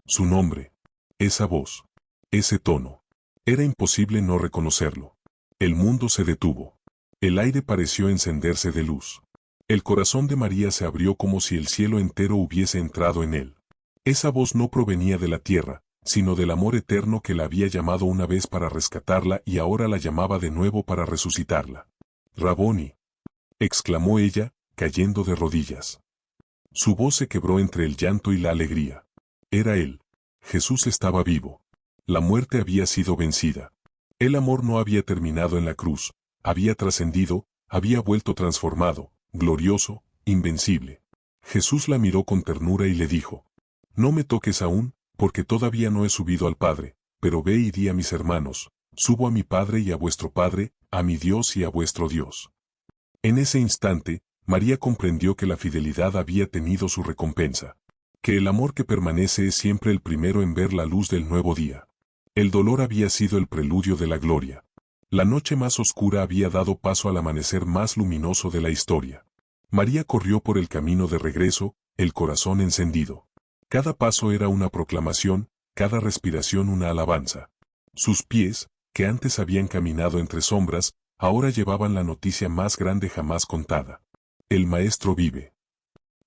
Su nombre, esa voz, ese tono. Era imposible no reconocerlo. El mundo se detuvo. El aire pareció encenderse de luz. El corazón de María se abrió como si el cielo entero hubiese entrado en él. Esa voz no provenía de la tierra, sino del amor eterno que la había llamado una vez para rescatarla y ahora la llamaba de nuevo para resucitarla. «Raboni», exclamó ella, cayendo de rodillas. Su voz se quebró entre el llanto y la alegría. Era él. Jesús estaba vivo. La muerte había sido vencida. El amor no había terminado en la cruz, había trascendido, había vuelto transformado, glorioso, invencible. Jesús la miró con ternura y le dijo: «No me toques aún, porque todavía no he subido al Padre, pero ve y di a mis hermanos: subo a mi Padre y a vuestro Padre, a mi Dios y a vuestro Dios». En ese instante, María comprendió que la fidelidad había tenido su recompensa. Que el amor que permanece es siempre el primero en ver la luz del nuevo día. El dolor había sido el preludio de la gloria. La noche más oscura había dado paso al amanecer más luminoso de la historia. María corrió por el camino de regreso, el corazón encendido. Cada paso era una proclamación, cada respiración una alabanza. Sus pies, que antes habían caminado entre sombras, ahora llevaban la noticia más grande jamás contada. El Maestro vive.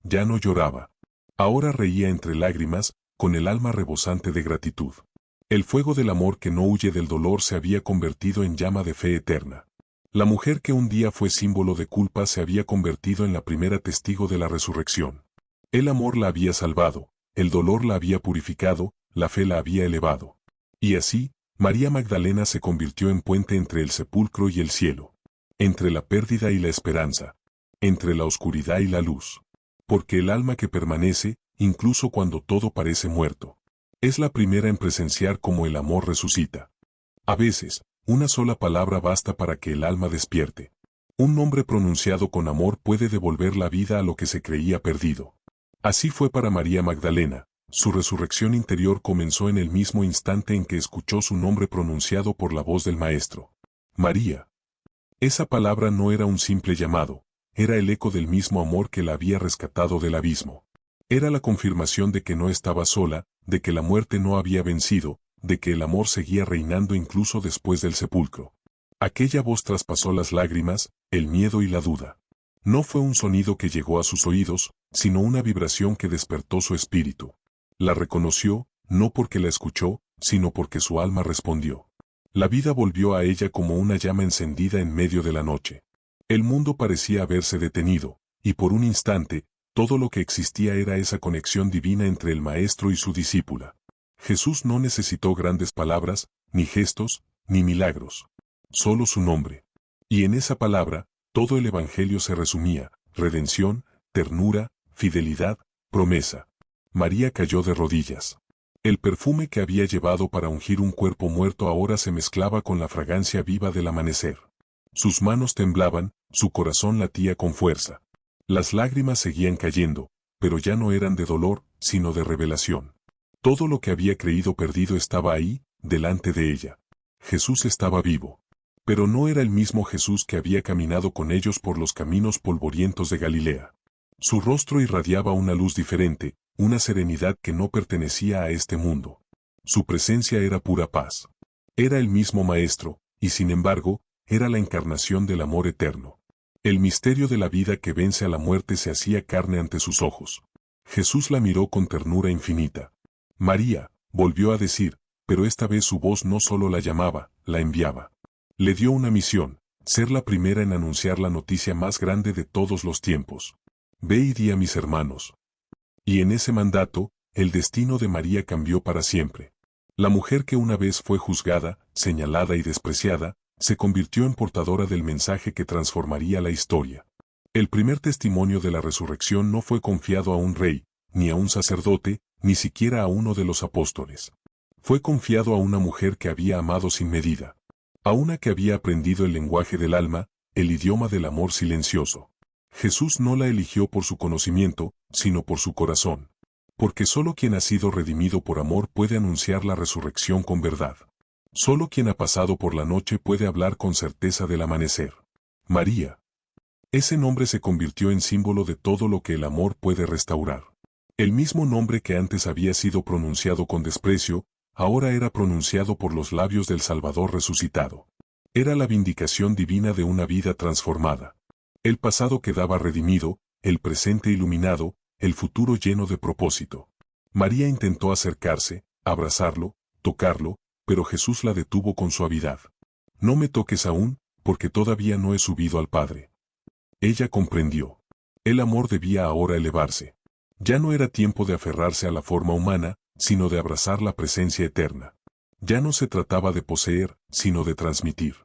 Ya no lloraba. Ahora reía entre lágrimas, con el alma rebosante de gratitud. El fuego del amor que no huye del dolor se había convertido en llama de fe eterna. La mujer que un día fue símbolo de culpa se había convertido en la primera testigo de la resurrección. El amor la había salvado, el dolor la había purificado, la fe la había elevado. Y así, María Magdalena se convirtió en puente entre el sepulcro y el cielo. Entre la pérdida y la esperanza. Entre la oscuridad y la luz. Porque el alma que permanece, incluso cuando todo parece muerto, es la primera en presenciar cómo el amor resucita. A veces, una sola palabra basta para que el alma despierte. Un nombre pronunciado con amor puede devolver la vida a lo que se creía perdido. Así fue para María Magdalena, Su resurrección interior comenzó en el mismo instante en que escuchó su nombre pronunciado por la voz del Maestro. María. Esa palabra no era un simple llamado, era el eco del mismo amor que la había rescatado del abismo. Era la confirmación de que no estaba sola, de que la muerte no había vencido, de que el amor seguía reinando incluso después del sepulcro. Aquella voz traspasó las lágrimas, el miedo y la duda. No fue un sonido que llegó a sus oídos, sino una vibración que despertó su espíritu. La reconoció, no porque la escuchó, sino porque su alma respondió. La vida volvió a ella como una llama encendida en medio de la noche. El mundo parecía haberse detenido, y por un instante, todo lo que existía era esa conexión divina entre el Maestro y su discípula. Jesús no necesitó grandes palabras, ni gestos, ni milagros. Solo su nombre. Y en esa palabra, todo el Evangelio se resumía: redención, ternura, fidelidad, promesa. María cayó de rodillas. El perfume que había llevado para ungir un cuerpo muerto ahora se mezclaba con la fragancia viva del amanecer. Sus manos temblaban, su corazón latía con fuerza. Las lágrimas seguían cayendo, pero ya no eran de dolor, sino de revelación. Todo lo que había creído perdido estaba ahí, delante de ella. Jesús estaba vivo. Pero no era el mismo Jesús que había caminado con ellos por los caminos polvorientos de Galilea. Su rostro irradiaba una luz diferente, una serenidad que no pertenecía a este mundo. Su presencia era pura paz. Era el mismo Maestro, y sin embargo, era la encarnación del amor eterno. El misterio de la vida que vence a la muerte se hacía carne ante sus ojos. Jesús la miró con ternura infinita. María, volvió a decir, pero esta vez su voz no solo la llamaba, la enviaba. Le dio una misión: ser la primera en anunciar la noticia más grande de todos los tiempos. Ve y di a mis hermanos. Y en ese mandato, el destino de María cambió para siempre. La mujer que una vez fue juzgada, señalada y despreciada, se convirtió en portadora del mensaje que transformaría la historia. El primer testimonio de la resurrección no fue confiado a un rey, ni a un sacerdote, ni siquiera a uno de los apóstoles. Fue confiado a una mujer que había amado sin medida. A una que había aprendido el lenguaje del alma, el idioma del amor silencioso. Jesús no la eligió por su conocimiento, sino por su corazón. Porque solo quien ha sido redimido por amor puede anunciar la resurrección con verdad. Solo quien ha pasado por la noche puede hablar con certeza del amanecer. María. Ese nombre se convirtió en símbolo de todo lo que el amor puede restaurar. El mismo nombre que antes había sido pronunciado con desprecio, ahora era pronunciado por los labios del Salvador resucitado. Era la vindicación divina de una vida transformada. El pasado quedaba redimido, el presente iluminado, el futuro lleno de propósito. María intentó acercarse, abrazarlo, tocarlo, pero Jesús la detuvo con suavidad. No me toques aún, porque todavía no he subido al Padre. Ella comprendió. El amor debía ahora elevarse. Ya no era tiempo de aferrarse a la forma humana, sino de abrazar la presencia eterna. Ya no se trataba de poseer, sino de transmitir.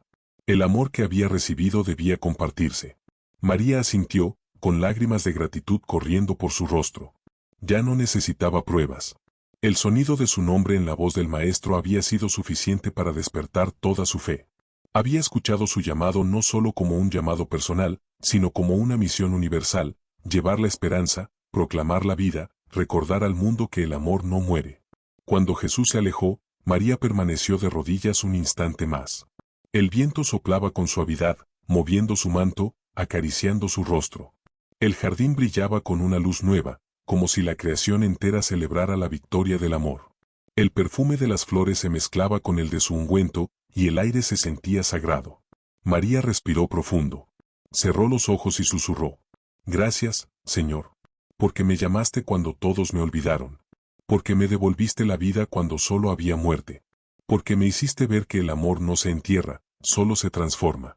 El amor que había recibido debía compartirse. María asintió, con lágrimas de gratitud corriendo por su rostro. Ya no necesitaba pruebas. El sonido de su nombre en la voz del Maestro había sido suficiente para despertar toda su fe. Había escuchado su llamado no solo como un llamado personal, sino como una misión universal: llevar la esperanza, proclamar la vida, recordar al mundo que el amor no muere. Cuando Jesús se alejó, María permaneció de rodillas un instante más. El viento soplaba con suavidad, moviendo su manto, acariciando su rostro. El jardín brillaba con una luz nueva, como si la creación entera celebrara la victoria del amor. El perfume de las flores se mezclaba con el de su ungüento, y el aire se sentía sagrado. María respiró profundo. Cerró los ojos y susurró: Gracias, Señor. Porque me llamaste cuando todos me olvidaron. Porque me devolviste la vida cuando solo había muerte. Porque me hiciste ver que el amor no se entierra, solo se transforma.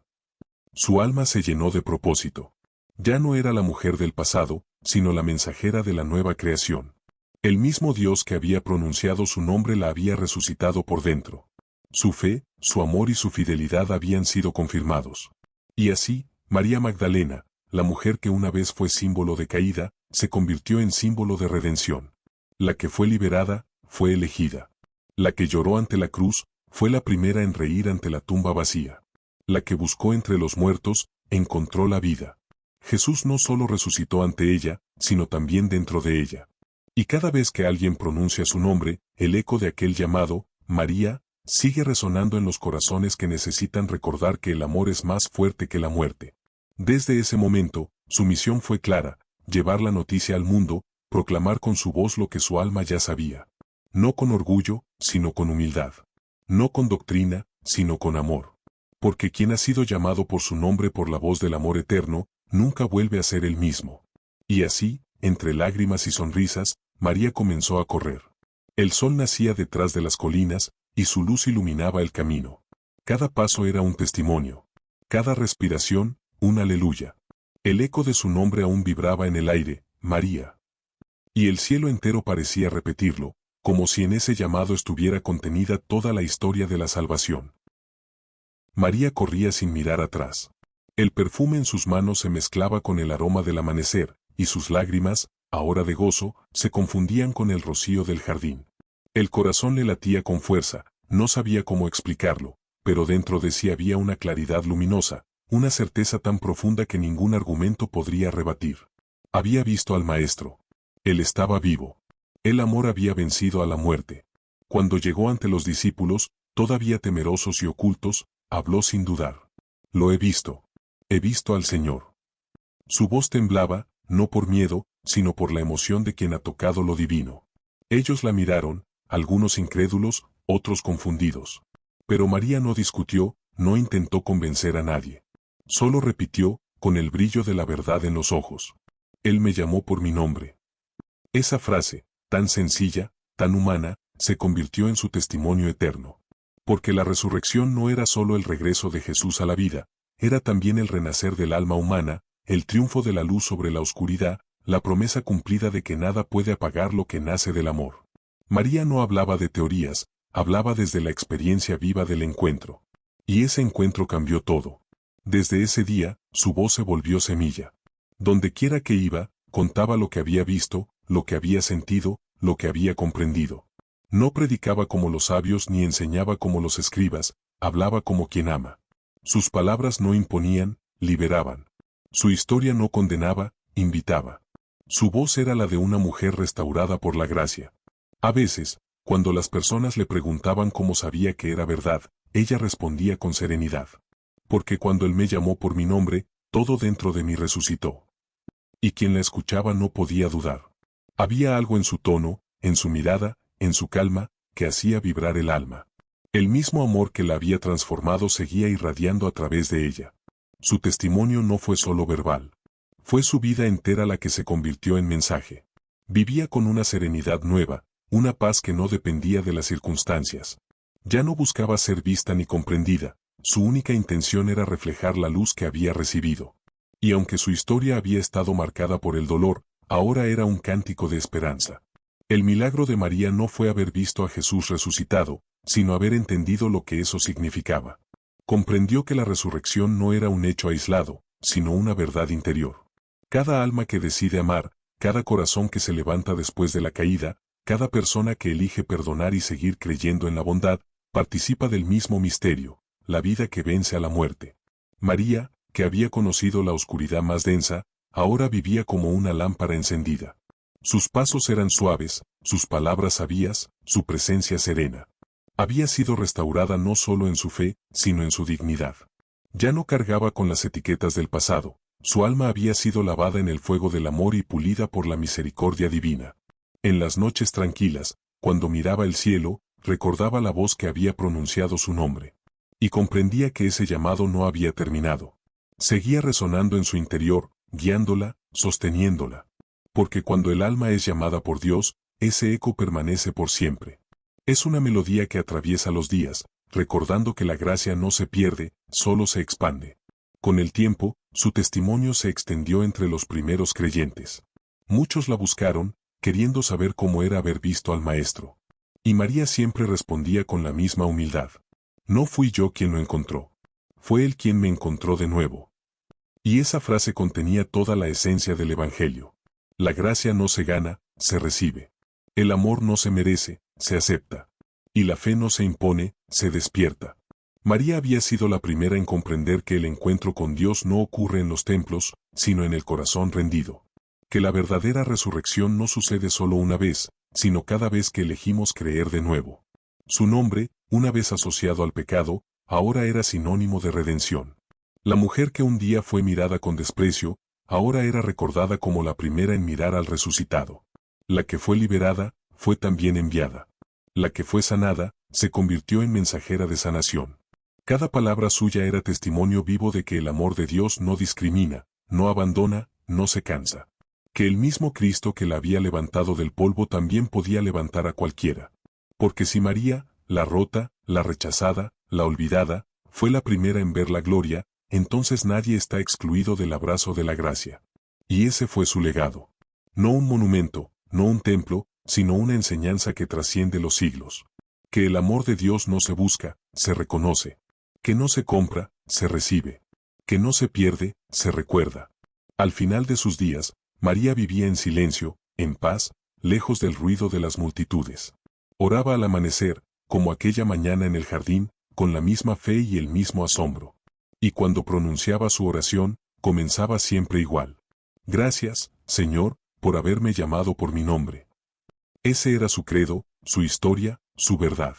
Su alma se llenó de propósito. Ya no era la mujer del pasado, sino la mensajera de la nueva creación. El mismo Dios que había pronunciado su nombre la había resucitado por dentro. Su fe, su amor y su fidelidad habían sido confirmados. Y así, María Magdalena, la mujer que una vez fue símbolo de caída, se convirtió en símbolo de redención. La que fue liberada, fue elegida. La que lloró ante la cruz, fue la primera en reír ante la tumba vacía. La que buscó entre los muertos, encontró la vida. Jesús no solo resucitó ante ella, sino también dentro de ella. Y cada vez que alguien pronuncia su nombre, el eco de aquel llamado, María, sigue resonando en los corazones que necesitan recordar que el amor es más fuerte que la muerte. Desde ese momento, su misión fue clara: llevar la noticia al mundo, proclamar con su voz lo que su alma ya sabía. No con orgullo, sino con humildad. No con doctrina, sino con amor. Porque quien ha sido llamado por su nombre por la voz del amor eterno, nunca vuelve a ser el mismo. Y así, entre lágrimas y sonrisas, María comenzó a correr. El sol nacía detrás de las colinas, y su luz iluminaba el camino. Cada paso era un testimonio. Cada respiración, un aleluya. El eco de su nombre aún vibraba en el aire: María. Y el cielo entero parecía repetirlo, como si en ese llamado estuviera contenida toda la historia de la salvación. María corría sin mirar atrás. El perfume en sus manos se mezclaba con el aroma del amanecer, y sus lágrimas, ahora de gozo, se confundían con el rocío del jardín. El corazón le latía con fuerza, no sabía cómo explicarlo, pero dentro de sí había una claridad luminosa, una certeza tan profunda que ningún argumento podría rebatir. Había visto al Maestro. Él estaba vivo. El amor había vencido a la muerte. Cuando llegó ante los discípulos, todavía temerosos y ocultos, habló sin dudar. Lo he visto. He visto al Señor. Su voz temblaba, no por miedo, sino por la emoción de quien ha tocado lo divino. Ellos la miraron, algunos incrédulos, otros confundidos. Pero María no discutió, no intentó convencer a nadie. Solo repitió, con el brillo de la verdad en los ojos: Él me llamó por mi nombre. Esa frase, tan sencilla, tan humana, se convirtió en su testimonio eterno. Porque la resurrección no era solo el regreso de Jesús a la vida, era también el renacer del alma humana, el triunfo de la luz sobre la oscuridad, la promesa cumplida de que nada puede apagar lo que nace del amor. María no hablaba de teorías, hablaba desde la experiencia viva del encuentro. Y ese encuentro cambió todo. Desde ese día, su voz se volvió semilla. Donde quiera que iba, contaba lo que había visto, lo que había sentido, lo que había comprendido. No predicaba como los sabios ni enseñaba como los escribas, hablaba como quien ama. Sus palabras no imponían, liberaban. Su historia no condenaba, invitaba. Su voz era la de una mujer restaurada por la gracia. A veces, cuando las personas le preguntaban cómo sabía que era verdad, ella respondía con serenidad: porque cuando Él me llamó por mi nombre, todo dentro de mí resucitó. Y quien la escuchaba no podía dudar. Había algo en su tono, en su mirada, en su calma, que hacía vibrar el alma. El mismo amor que la había transformado seguía irradiando a través de ella. Su testimonio no fue solo verbal. Fue su vida entera la que se convirtió en mensaje. Vivía con una serenidad nueva, una paz que no dependía de las circunstancias. Ya no buscaba ser vista ni comprendida, su única intención era reflejar la luz que había recibido. Y aunque su historia había estado marcada por el dolor, ahora era un cántico de esperanza. El milagro de María no fue haber visto a Jesús resucitado, sino haber entendido lo que eso significaba. Comprendió que la resurrección no era un hecho aislado, sino una verdad interior. Cada alma que decide amar, cada corazón que se levanta después de la caída, cada persona que elige perdonar y seguir creyendo en la bondad, participa del mismo misterio, la vida que vence a la muerte. María, que había conocido la oscuridad más densa, ahora vivía como una lámpara encendida. Sus pasos eran suaves, sus palabras sabias, su presencia serena. Había sido restaurada no solo en su fe, sino en su dignidad. Ya no cargaba con las etiquetas del pasado, su alma había sido lavada en el fuego del amor y pulida por la misericordia divina. En las noches tranquilas, cuando miraba el cielo, recordaba la voz que había pronunciado su nombre. Y comprendía que ese llamado no había terminado. Seguía resonando en su interior, guiándola, sosteniéndola. Porque cuando el alma es llamada por Dios, ese eco permanece por siempre. Es una melodía que atraviesa los días, recordando que la gracia no se pierde, solo se expande. Con el tiempo, su testimonio se extendió entre los primeros creyentes. Muchos la buscaron, queriendo saber cómo era haber visto al Maestro. Y María siempre respondía con la misma humildad: no fui yo quien lo encontró. Fue Él quien me encontró de nuevo. Y esa frase contenía toda la esencia del Evangelio. La gracia no se gana, se recibe. El amor no se merece, se acepta. Y la fe no se impone, se despierta. María había sido la primera en comprender que el encuentro con Dios no ocurre en los templos, sino en el corazón rendido. Que la verdadera resurrección no sucede solo una vez, sino cada vez que elegimos creer de nuevo. Su nombre, una vez asociado al pecado, ahora era sinónimo de redención. La mujer que un día fue mirada con desprecio, ahora era recordada como la primera en mirar al resucitado. La que fue liberada, fue también enviada. La que fue sanada, se convirtió en mensajera de sanación. Cada palabra suya era testimonio vivo de que el amor de Dios no discrimina, no abandona, no se cansa. Que el mismo Cristo que la había levantado del polvo también podía levantar a cualquiera. Porque si María, la rota, la rechazada, la olvidada, fue la primera en ver la gloria, entonces nadie está excluido del abrazo de la gracia. Y ese fue su legado. No un monumento, no un templo, sino una enseñanza que trasciende los siglos. Que el amor de Dios no se busca, se reconoce. Que no se compra, se recibe. Que no se pierde, se recuerda. Al final de sus días, María vivía en silencio, en paz, lejos del ruido de las multitudes. Oraba al amanecer, como aquella mañana en el jardín, con la misma fe y el mismo asombro. Y cuando pronunciaba su oración, comenzaba siempre igual. Gracias, Señor, por haberme llamado por mi nombre. Ese era su credo, su historia, su verdad.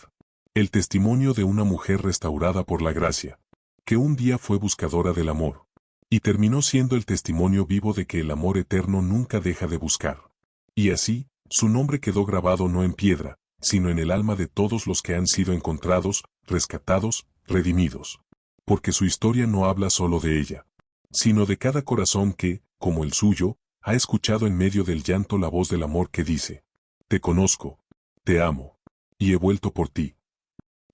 El testimonio de una mujer restaurada por la gracia, que un día fue buscadora del amor, y terminó siendo el testimonio vivo de que el amor eterno nunca deja de buscar. Y así, su nombre quedó grabado no en piedra, sino en el alma de todos los que han sido encontrados, rescatados, redimidos. Porque su historia no habla solo de ella, sino de cada corazón que, como el suyo, ha escuchado en medio del llanto la voz del amor que dice: te conozco, te amo, y he vuelto por ti.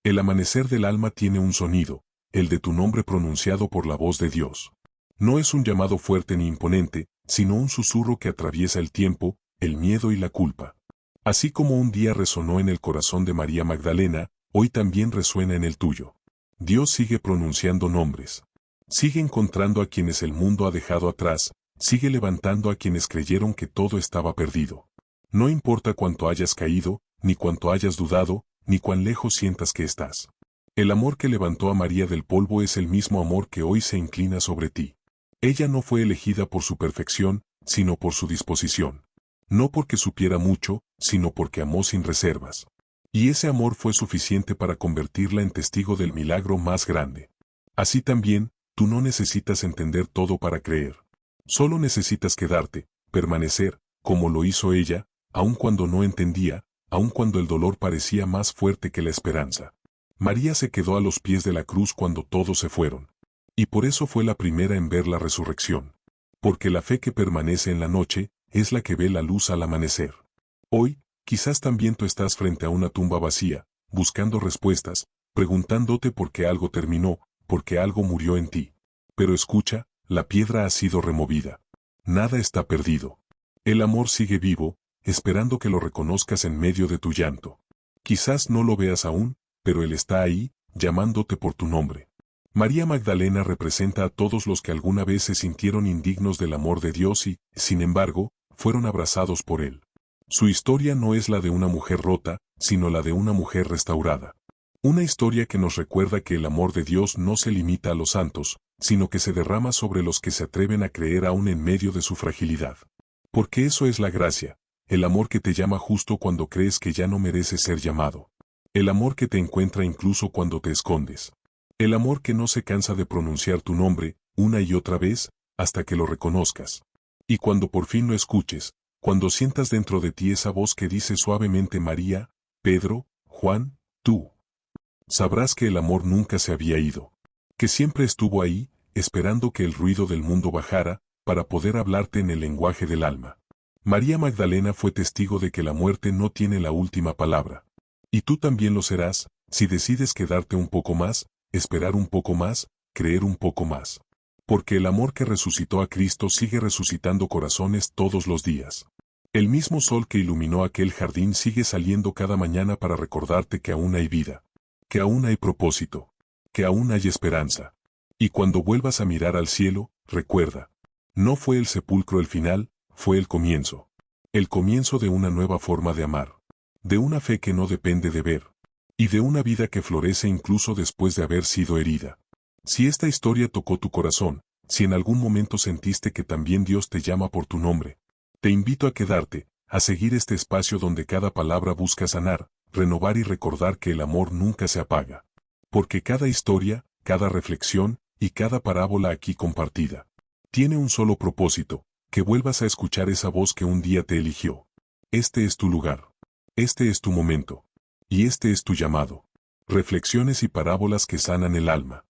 El amanecer del alma tiene un sonido, el de tu nombre pronunciado por la voz de Dios. No es un llamado fuerte ni imponente, sino un susurro que atraviesa el tiempo, el miedo y la culpa. Así como un día resonó en el corazón de María Magdalena, hoy también resuena en el tuyo. Dios sigue pronunciando nombres. Sigue encontrando a quienes el mundo ha dejado atrás, sigue levantando a quienes creyeron que todo estaba perdido. No importa cuánto hayas caído, ni cuánto hayas dudado, ni cuán lejos sientas que estás. El amor que levantó a María del polvo es el mismo amor que hoy se inclina sobre ti. Ella no fue elegida por su perfección, sino por su disposición. No porque supiera mucho, sino porque amó sin reservas. Y ese amor fue suficiente para convertirla en testigo del milagro más grande. Así también, tú no necesitas entender todo para creer. Solo necesitas quedarte, permanecer, como lo hizo ella, aun cuando no entendía, aun cuando el dolor parecía más fuerte que la esperanza. María se quedó a los pies de la cruz cuando todos se fueron. Y por eso fue la primera en ver la resurrección. Porque la fe que permanece en la noche, es la que ve la luz al amanecer. Hoy, quizás también tú estás frente a una tumba vacía, buscando respuestas, preguntándote por qué algo terminó, por qué algo murió en ti. Pero escucha, la piedra ha sido removida. Nada está perdido. El amor sigue vivo, esperando que lo reconozcas en medio de tu llanto. Quizás no lo veas aún, pero Él está ahí, llamándote por tu nombre. María Magdalena representa a todos los que alguna vez se sintieron indignos del amor de Dios y, sin embargo, fueron abrazados por Él. Su historia no es la de una mujer rota, sino la de una mujer restaurada. Una historia que nos recuerda que el amor de Dios no se limita a los santos, sino que se derrama sobre los que se atreven a creer aún en medio de su fragilidad. Porque eso es la gracia, el amor que te llama justo cuando crees que ya no mereces ser llamado. El amor que te encuentra incluso cuando te escondes. El amor que no se cansa de pronunciar tu nombre, una y otra vez, hasta que lo reconozcas. Y cuando por fin lo escuches, cuando sientas dentro de ti esa voz que dice suavemente María, Pedro, Juan, tú. Sabrás que el amor nunca se había ido. Que siempre estuvo ahí, esperando que el ruido del mundo bajara, para poder hablarte en el lenguaje del alma. María Magdalena fue testigo de que la muerte no tiene la última palabra. Y tú también lo serás, si decides quedarte un poco más, esperar un poco más, creer un poco más. Porque el amor que resucitó a Cristo sigue resucitando corazones todos los días. El mismo sol que iluminó aquel jardín sigue saliendo cada mañana para recordarte que aún hay vida, que aún hay propósito, que aún hay esperanza. Y cuando vuelvas a mirar al cielo, recuerda, no fue el sepulcro el final, fue el comienzo. El comienzo de una nueva forma de amar, de una fe que no depende de ver, y de una vida que florece incluso después de haber sido herida. Si esta historia tocó tu corazón, si en algún momento sentiste que también Dios te llama por tu nombre, Te invito a quedarte, a seguir este espacio donde cada palabra busca sanar, renovar y recordar que el amor nunca se apaga. Porque cada historia, cada reflexión y cada parábola aquí compartida tiene un solo propósito, que vuelvas a escuchar esa voz que un día te eligió. Este es tu lugar. Este es tu momento. Y este es tu llamado. Reflexiones y parábolas que sanan el alma.